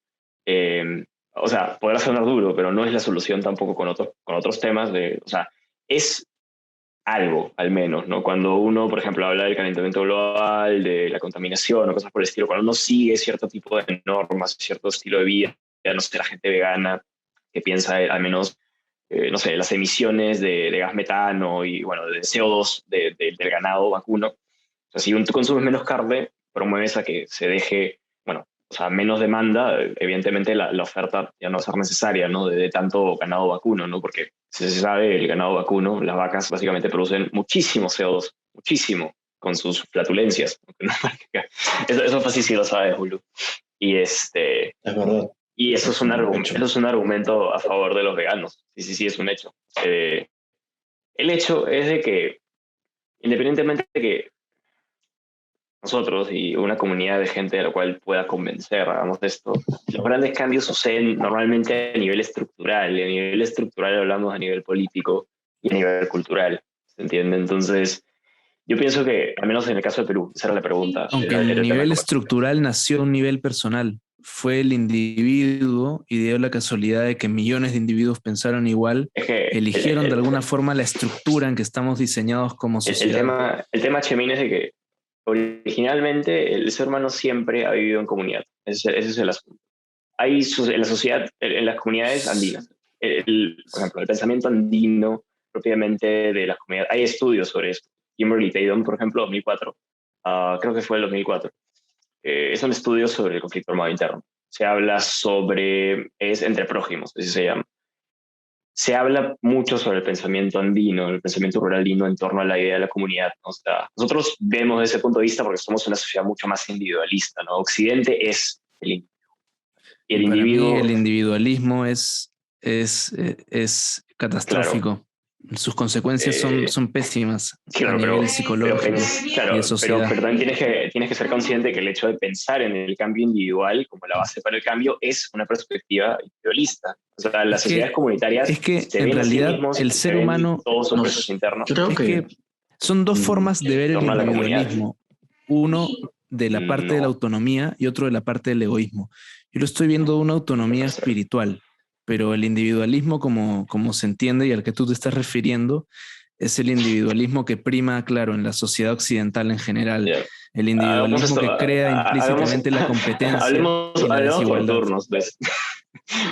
Speaker 2: O sea, podrá sonar duro, pero no es la solución tampoco con otros temas. O sea, es algo, al menos, ¿no? Cuando uno, por ejemplo, habla del calentamiento global, de la contaminación o cosas por el estilo, cuando uno sigue cierto tipo de normas, cierto estilo de vida, ya no sé, la gente vegana que piensa al menos, no sé, las emisiones de gas metano y, bueno, de CO2 del ganado vacuno. O sea, si tú consumes menos carne, promueves a que se deje, bueno, o sea, menos demanda, evidentemente la oferta ya no va a ser necesaria, ¿no? De tanto ganado vacuno, ¿no? Porque si se sabe, el ganado vacuno, las vacas básicamente producen muchísimo CO2, muchísimo, con sus flatulencias. Eso fácil sí lo sabe, Julio. Y,
Speaker 1: Es verdad.
Speaker 2: y eso,
Speaker 1: Es un hecho.
Speaker 2: eso es un argumento a favor de los veganos. Sí, es un hecho. El hecho es de que, independientemente de que nosotros y una comunidad de gente de la cual pueda convencer, hagamos esto, los grandes cambios suceden normalmente a nivel estructural, y a nivel estructural hablamos a nivel político y a nivel cultural, ¿se entiende? Entonces, yo pienso que, al menos en el caso de Perú, esa era la pregunta,
Speaker 3: Aunque
Speaker 2: era
Speaker 3: el
Speaker 2: el tema de
Speaker 3: nivel
Speaker 2: conversación.
Speaker 3: estructural nació a un nivel personal. Fue el individuo y dio la casualidad de que millones de individuos pensaron igual,
Speaker 2: Es que
Speaker 3: eligieron de alguna forma la estructura en que estamos diseñados como sociedad.
Speaker 2: el tema, Chemín, es de que originalmente el ser humano siempre ha vivido en comunidad, ese es el asunto. Hay en la sociedad, en las comunidades andinas, por ejemplo, el pensamiento andino propiamente de las comunidades, hay estudios sobre esto. Kimberly Tatum, por ejemplo, 2004, creo que fue el 2004, es un estudio sobre el conflicto armado interno. Se habla sobre, es entre prójimos, así se llama. Se habla mucho sobre el pensamiento andino, el pensamiento rural andino en torno a la idea de la comunidad, ¿no? O sea, nosotros vemos desde ese punto de vista porque somos una sociedad mucho más individualista, ¿no? Occidente es el individuo. Y el
Speaker 3: Y para mí
Speaker 2: individuo,
Speaker 3: el individualismo es
Speaker 2: claro,
Speaker 3: catastrófico. Sus consecuencias son pésimas a
Speaker 2: claro,
Speaker 3: nivel psicológico y de sociedad.
Speaker 2: pero también tienes que ser consciente que el hecho de pensar en el cambio individual como la base para el cambio es una perspectiva individualista. O sea, las
Speaker 3: Es
Speaker 2: sociedades
Speaker 3: que,
Speaker 2: comunitarias
Speaker 3: es que
Speaker 2: se
Speaker 3: en
Speaker 2: ven a sí
Speaker 3: realidad
Speaker 2: mismos
Speaker 3: el
Speaker 2: y se
Speaker 3: ser
Speaker 2: ven
Speaker 3: humano,
Speaker 2: todos sus procesos
Speaker 1: Nos,
Speaker 2: internos
Speaker 1: yo creo
Speaker 3: es
Speaker 1: que
Speaker 3: que son dos
Speaker 1: mm,
Speaker 3: formas de ver
Speaker 2: en
Speaker 3: el
Speaker 2: torno a la comunidad.
Speaker 3: individualismo. Uno de la parte de la
Speaker 2: No,
Speaker 3: autonomía y otro de la parte del egoísmo. Yo lo estoy viendo de una
Speaker 2: me
Speaker 3: autonomía
Speaker 2: parece.
Speaker 3: espiritual, pero el individualismo como se entiende y al que tú te estás refiriendo es el individualismo que prima, claro, en la sociedad occidental en general.
Speaker 2: Yeah.
Speaker 3: El
Speaker 2: Hagamos
Speaker 3: individualismo
Speaker 2: esto,
Speaker 3: que crea
Speaker 2: hagamos,
Speaker 3: implícitamente la competencia y la
Speaker 2: hablemos por
Speaker 3: desigualdad.
Speaker 2: turnos, ¿ves?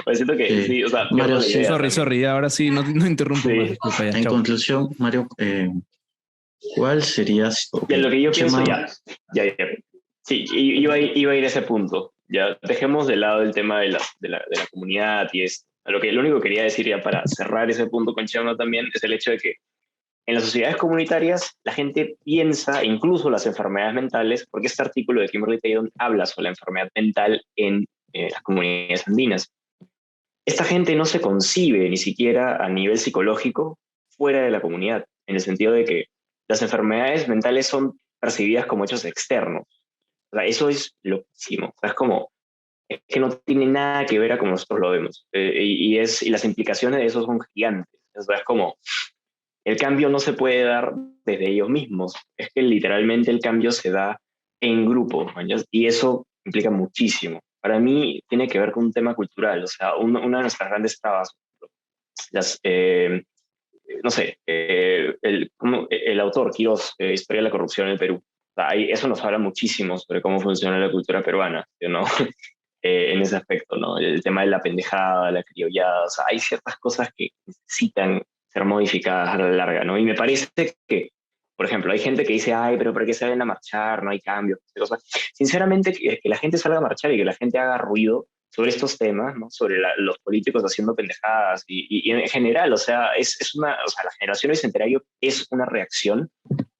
Speaker 2: Pues siento que
Speaker 1: sí.
Speaker 2: sí, o sea, pierdo
Speaker 1: Mario,
Speaker 2: la
Speaker 1: sí.
Speaker 2: idea
Speaker 3: Sorry,
Speaker 2: también.
Speaker 3: sorry, ahora sí, no interrumpo más,
Speaker 2: Sí,
Speaker 3: disculpa ya,
Speaker 1: En
Speaker 3: chao.
Speaker 1: conclusión, Mario, ¿cuál sería? Ok,
Speaker 2: ya lo que yo pienso,
Speaker 1: Chema,
Speaker 2: ya. Sí, iba a ir a ese punto. Ya dejemos de lado el tema de la comunidad y es lo único que quería decir ya para cerrar ese punto con Chema también es el hecho de que en las sociedades comunitarias la gente piensa, incluso las enfermedades mentales, porque este artículo de Kimberly Taylor habla sobre la enfermedad mental en las comunidades andinas. Esta gente no se concibe ni siquiera a nivel psicológico fuera de la comunidad, en el sentido de que las enfermedades mentales son percibidas como hechos externos. O sea, eso es loquísimo. O sea, es que no tiene nada que ver a como nosotros lo vemos. Y las implicaciones de eso son gigantes. O sea, es como, el cambio no se puede dar desde ellos mismos. Es que literalmente el cambio se da en grupo, ¿no? Y eso implica muchísimo. Para mí tiene que ver con un tema cultural. O sea, una de nuestras grandes trabas, las, no sé, el autor Quirós, Historia de la corrupción en el Perú. O sea, eso nos habla muchísimo sobre cómo funciona la cultura peruana, ¿no? En ese aspecto, ¿no? El tema de la pendejada, la criollada, o sea, hay ciertas cosas que necesitan ser modificadas a la larga, ¿no? Y me parece que, por ejemplo, hay gente que dice, ay, pero ¿por qué salen a marchar? No hay cambios. O sea, sinceramente, que la gente salga a marchar y que la gente haga ruido sobre estos temas, ¿no? Sobre los políticos haciendo pendejadas y en general, o sea, o sea, la generación bicentenario es una reacción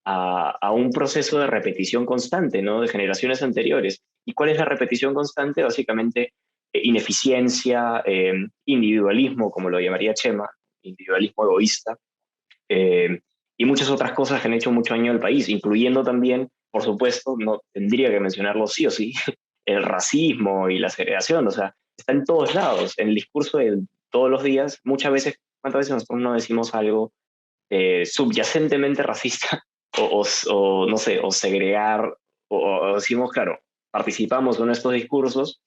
Speaker 2: a un proceso de repetición constante, ¿no? De generaciones anteriores. ¿Y cuál es la repetición constante? Básicamente, ineficiencia, individualismo, como lo llamaría Chema, individualismo egoísta, y muchas otras cosas que han hecho mucho daño al país, incluyendo también, por supuesto, no tendría que mencionarlo sí o sí, el racismo y la segregación, o sea, está en todos lados, en el discurso de todos los días, muchas veces, ¿cuántas veces nosotros no decimos algo subyacentemente racista o, no sé, o segregar, o decimos, claro, participamos en estos discursos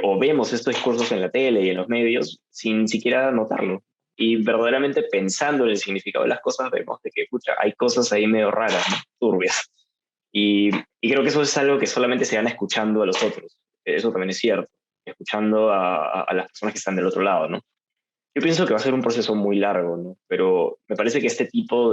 Speaker 2: o vemos estos discursos en la tele y en los medios sin siquiera notarlo? Y verdaderamente pensando en el significado de las cosas, vemos de que, pucha, hay cosas ahí medio raras, ¿no? Turbias. Y creo que eso es algo que solamente se gana escuchando a los otros. Eso también es cierto, escuchando a las personas que están del otro lado, ¿no? Yo pienso que va a ser un proceso muy largo, ¿no? Pero me parece que este tipo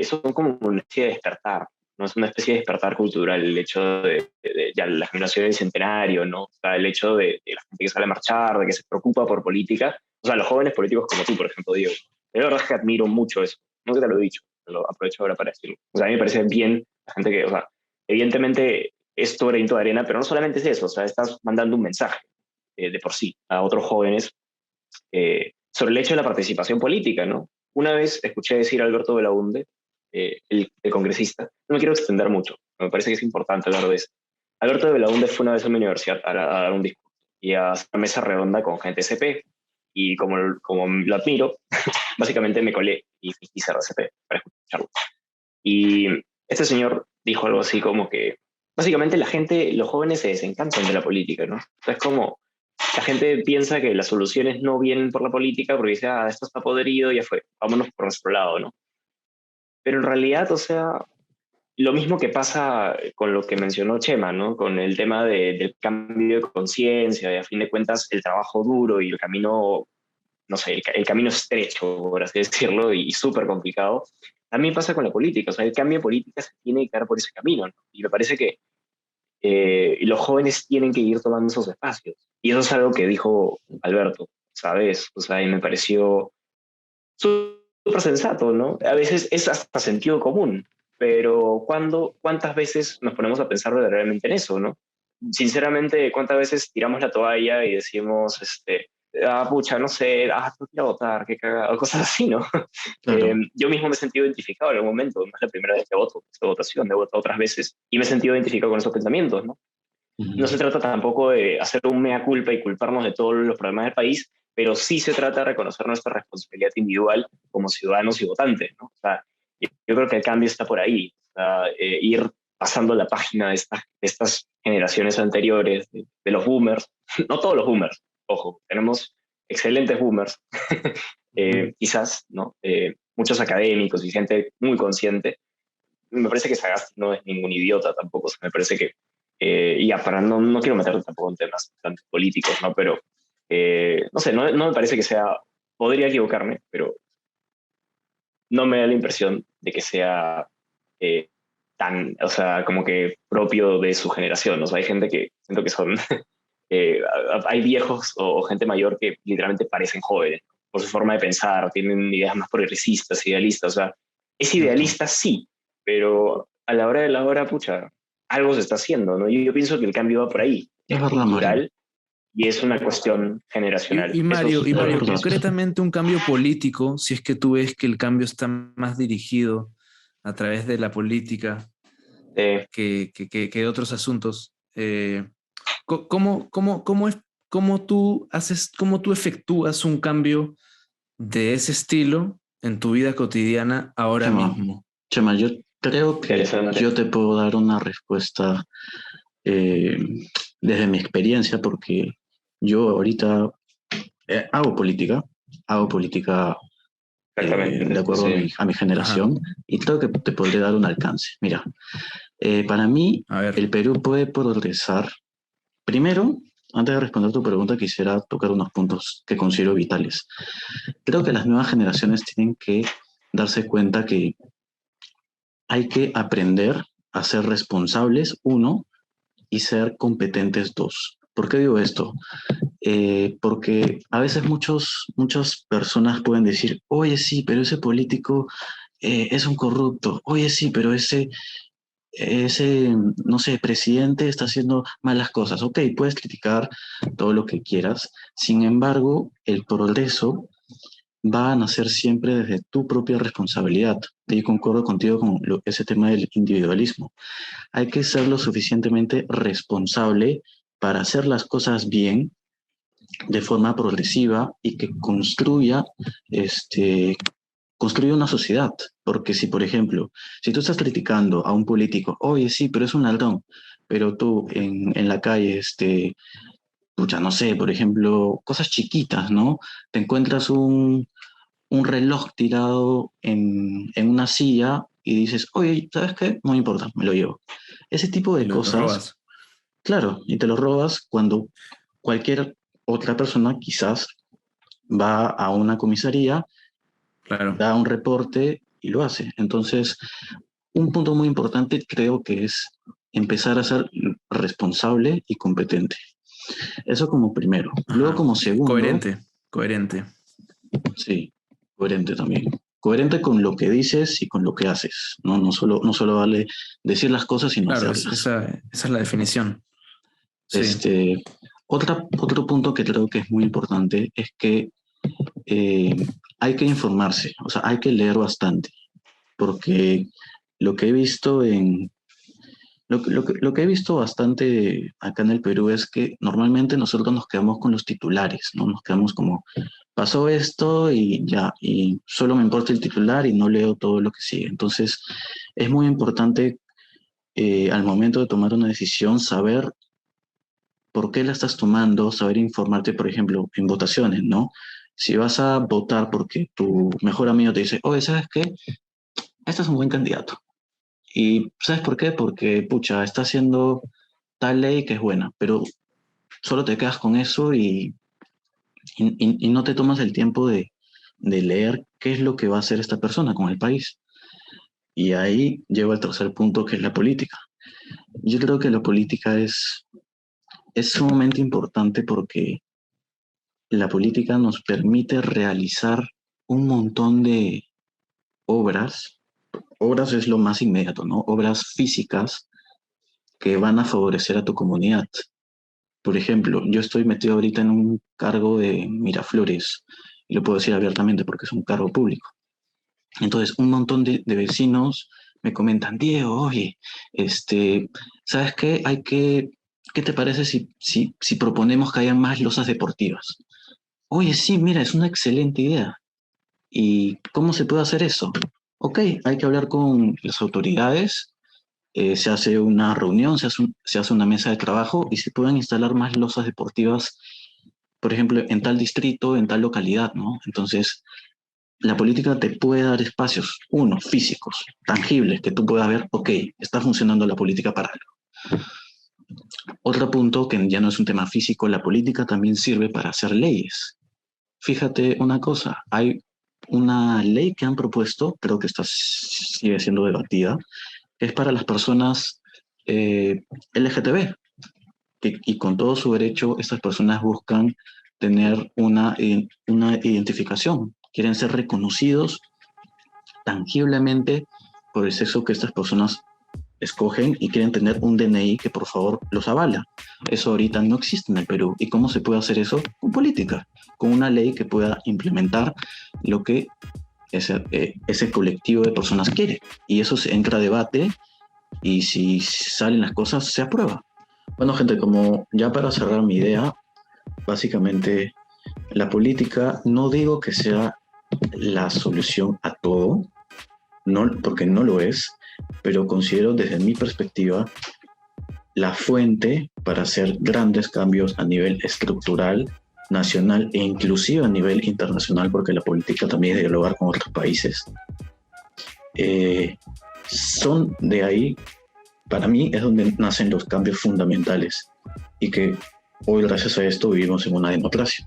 Speaker 2: son como una especie de despertar, ¿no? Es una especie de despertar cultural, el hecho de ya la generación del centenario, ¿no? O sea, el hecho de la gente que sale a marchar, de que se preocupa por política, o sea, los jóvenes políticos como tú, por ejemplo, Diego. Yo la verdad es que admiro mucho eso, no que te lo he dicho, lo aprovecho ahora para decirlo. O sea, a mí me parece bien la gente que, o sea, evidentemente esto granito de arena, pero no solamente es eso, o sea, estás mandando un mensaje de por sí a otros jóvenes sobre el hecho de la participación política, ¿no? Una vez escuché decir a Alberto Belaunde, el congresista, no me quiero extender mucho, me parece que es importante hablar de eso. Alberto de Belaunde fue una vez a mi universidad a dar un discurso y a hacer una mesa redonda con gente CP, y como lo admiro, básicamente me colé y fingí ser de CP para escucharlo. Y este señor dijo algo así como que básicamente la gente, los jóvenes se desencantan de la política, ¿no? O sea, es como la gente piensa que las soluciones no vienen por la política porque dice, ah, esto está podrido, ya fue, vámonos por nuestro lado, ¿no? Pero en realidad, o sea, lo mismo que pasa con lo que mencionó Chema, ¿no? Con el tema del cambio de conciencia y a fin de cuentas el trabajo duro y el camino, no sé, el camino estrecho, por así decirlo, y súper complicado, también pasa con la política. O sea, el cambio de política se tiene que dar por ese camino, ¿no? Y me parece que los jóvenes tienen que ir tomando esos espacios. Y eso es algo que dijo Alberto, ¿sabes? O sea, y me pareció súper sensato, ¿no? A veces es hasta sentido común, pero ¿cuántas veces nos ponemos a pensar verdaderamente en eso, ¿no? Sinceramente, ¿cuántas veces tiramos la toalla y decimos, ah, pucha, no sé, ah, no quiero votar, qué cagado, cosas así, ¿no?
Speaker 1: Claro.
Speaker 2: Yo mismo me he sentido identificado en algún momento, no es la primera vez que voto, esta votación, he votado otras veces y me he sentido identificado con esos pensamientos, ¿no? No se
Speaker 1: Ujú.
Speaker 2: trata tampoco de hacer un mea culpa y culparnos de todos los problemas del país, pero sí se trata de reconocer nuestra responsabilidad individual como ciudadanos y votantes, ¿no? O sea, yo creo que el cambio está por ahí, o sea, ir pasando la página de estas generaciones anteriores, de los boomers, no todos los boomers, ojo, tenemos excelentes boomers,
Speaker 1: Ujú.
Speaker 2: quizás, ¿no? Muchos académicos y gente muy consciente. Me parece que Sagasti no es ningún idiota tampoco, o sea, me parece que, y ya, para no quiero meterme tampoco en temas tan políticos, ¿no? Pero, no sé, no me parece que sea, podría equivocarme, pero no me da la impresión de que sea eh, tan, o sea, como que propio de su generación. O sea, hay gente que siento que son, hay viejos o gente mayor que literalmente parecen jóvenes por su forma de pensar, tienen ideas más progresistas, idealistas. O sea, es
Speaker 1: Cierto.
Speaker 2: idealista, sí, pero a la hora de la hora, pucha, algo se está haciendo, ¿no? Yo pienso que el cambio va por ahí,
Speaker 1: Es
Speaker 2: es
Speaker 1: verdad, Mario.
Speaker 2: cultural y es una cuestión generacional. Eso es
Speaker 1: Es
Speaker 3: Mario,
Speaker 1: verdad.
Speaker 3: concretamente un cambio político, si es que tú ves que el cambio está más dirigido a través de la política que otros asuntos, ¿cómo es, cómo tú efectúas un cambio de ese estilo en tu vida cotidiana ahora
Speaker 1: Chema,
Speaker 3: mismo?
Speaker 1: Chema, yo creo que
Speaker 2: interesante.
Speaker 1: yo te puedo dar una respuesta eh, desde mi experiencia, porque yo ahorita hago política de
Speaker 2: Exactamente,
Speaker 1: acuerdo a
Speaker 2: sí.
Speaker 1: a mi
Speaker 3: Ajá,
Speaker 1: generación, y creo que te podré dar un alcance. Mira, para mí
Speaker 3: a ver,
Speaker 1: el Perú puede progresar. Primero, antes de responder tu pregunta, quisiera tocar unos puntos que considero vitales. Creo que las nuevas generaciones tienen que darse cuenta que hay que aprender a ser responsables, uno, y ser competentes, dos. ¿Por qué digo esto? Porque a veces muchas personas pueden decir, oye, sí, pero ese político es un corrupto, oye, sí, pero ese, no sé, presidente está haciendo malas cosas. Ok, puedes criticar todo lo que quieras, sin embargo, el progreso va a nacer siempre desde tu propia responsabilidad. Y concuerdo contigo con ese tema del individualismo. Hay que ser lo suficientemente responsable para hacer las cosas bien de forma progresiva y que construya una sociedad. Porque si, por ejemplo, si tú estás criticando a un político, oye, sí, pero es un ladrón, pero tú en la calle, pucha, no sé, por ejemplo, cosas chiquitas, ¿no? Te encuentras un reloj tirado en una silla y dices, oye, ¿sabes qué? No me importa, me lo llevo. Ese tipo
Speaker 3: Y
Speaker 1: de
Speaker 3: lo
Speaker 1: cosas,
Speaker 3: robas.
Speaker 1: claro, y te lo robas cuando cualquier otra persona quizás va a una comisaría,
Speaker 3: Claro,
Speaker 1: da un reporte y lo hace. Entonces, un punto muy importante creo que es empezar a ser responsable y competente. Eso como primero. Luego
Speaker 3: ajá.
Speaker 1: como segundo,
Speaker 3: Coherente, coherente.
Speaker 1: sí, coherente también. Coherente con lo que dices y con lo que haces. No solo vale decir las cosas, sino
Speaker 3: Claro,
Speaker 1: hacerlas.
Speaker 3: esa es la definición. Sí,
Speaker 1: Este, otro punto que creo que es muy importante es que eh, hay que informarse, o sea, hay que leer bastante, porque lo que he visto lo que he visto bastante acá en el Perú es que normalmente nosotros nos quedamos con los titulares, ¿no? Nos quedamos como, pasó esto y ya, y solo me importa el titular y no leo todo lo que sigue. Entonces, es muy importante al momento de tomar una decisión saber por qué la estás tomando, saber informarte, por ejemplo, en votaciones, ¿no? Si vas a votar porque tu mejor amigo te dice, oye, ¿sabes qué? Este es un buen candidato. ¿Y sabes por qué? Porque, pucha, está haciendo tal ley que es buena, pero solo te quedas con eso y no te tomas el tiempo de leer qué es lo que va a hacer esta persona con el país. Y ahí llego al tercer punto, que es la política. Yo creo que la política es sumamente importante porque la política nos permite realizar un montón de obras. Obras es lo más inmediato, ¿no? Obras físicas que van a favorecer a tu comunidad. Por ejemplo, yo estoy metido ahorita en un cargo de Miraflores, y lo puedo decir abiertamente porque es un cargo público. Entonces, un montón de vecinos me comentan, Diego, oye, ¿sabes qué? ¿Qué te parece si proponemos que haya más losas deportivas? Oye, sí, mira, es una excelente idea. ¿Y cómo se puede hacer eso? Ok, hay que hablar con las autoridades, se hace una reunión, se hace una mesa de trabajo y se pueden instalar más losas deportivas, por ejemplo, en tal distrito, en tal localidad, ¿no? Entonces, la política te puede dar espacios, uno, físicos, tangibles, que tú puedas ver, ok, está funcionando la política para algo. Otro punto que ya no es un tema físico, la política también sirve para hacer leyes. Fíjate una cosa, hay una ley que han propuesto, creo que esta sigue siendo debatida, que es para las personas LGTB, y con todo su derecho, estas personas buscan tener una identificación, quieren ser reconocidos tangiblemente por el sexo que estas personas escogen y quieren tener un DNI que por favor los avala. Eso ahorita no existe en el Perú. ¿Y cómo se puede hacer eso? Con política, con una ley que pueda implementar lo que ese colectivo de personas quiere. Y eso se entra a debate y si salen las cosas se aprueba. Bueno, gente, como ya para cerrar mi idea, básicamente la política no digo que sea la solución a todo, no, porque no lo es, pero considero desde mi perspectiva la fuente para hacer grandes cambios a nivel estructural, nacional e inclusive a nivel internacional, porque la política también es dialogar con otros países. Son de ahí, para mí, es donde nacen los cambios fundamentales y que hoy, gracias a esto, vivimos en una democracia.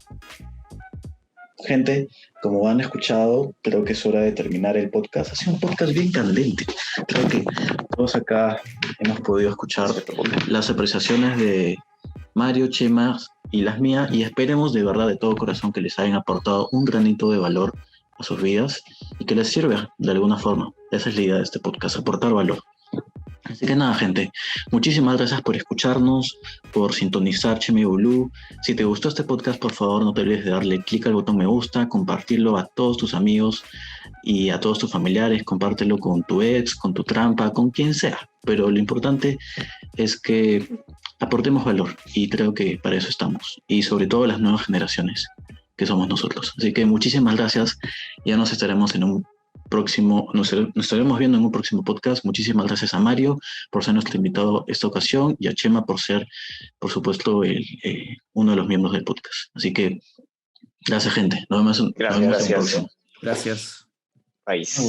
Speaker 1: Gente, como han escuchado, creo que es hora de terminar el podcast. Ha sido un podcast bien candente. Creo que todos acá hemos podido escuchar las apreciaciones Mario, Chema y las mías, y esperemos de verdad, de todo corazón, que les hayan aportado un granito de valor a sus vidas y que les sirva de alguna forma. Esa es la idea de este podcast, aportar valor. Así que nada, gente, muchísimas gracias por escucharnos, por sintonizar Chema y Bulú. Si te gustó este podcast, por favor, no te olvides de darle clic al botón me gusta, compartirlo a todos tus amigos y a todos tus familiares, compártelo con tu ex, con tu trampa, con quien sea. Pero lo importante es que aportemos valor y creo que para eso estamos. Y sobre todo las nuevas generaciones, que somos nosotros. Así que muchísimas gracias. Ya nos estaremos nos estaremos viendo en un próximo podcast. Muchísimas gracias a Mario por ser nuestro invitado esta ocasión y a Chema por ser, por supuesto, uno de los miembros del podcast. Así que gracias, gente. Nos vemos en el próximo.
Speaker 3: Gracias.
Speaker 2: País.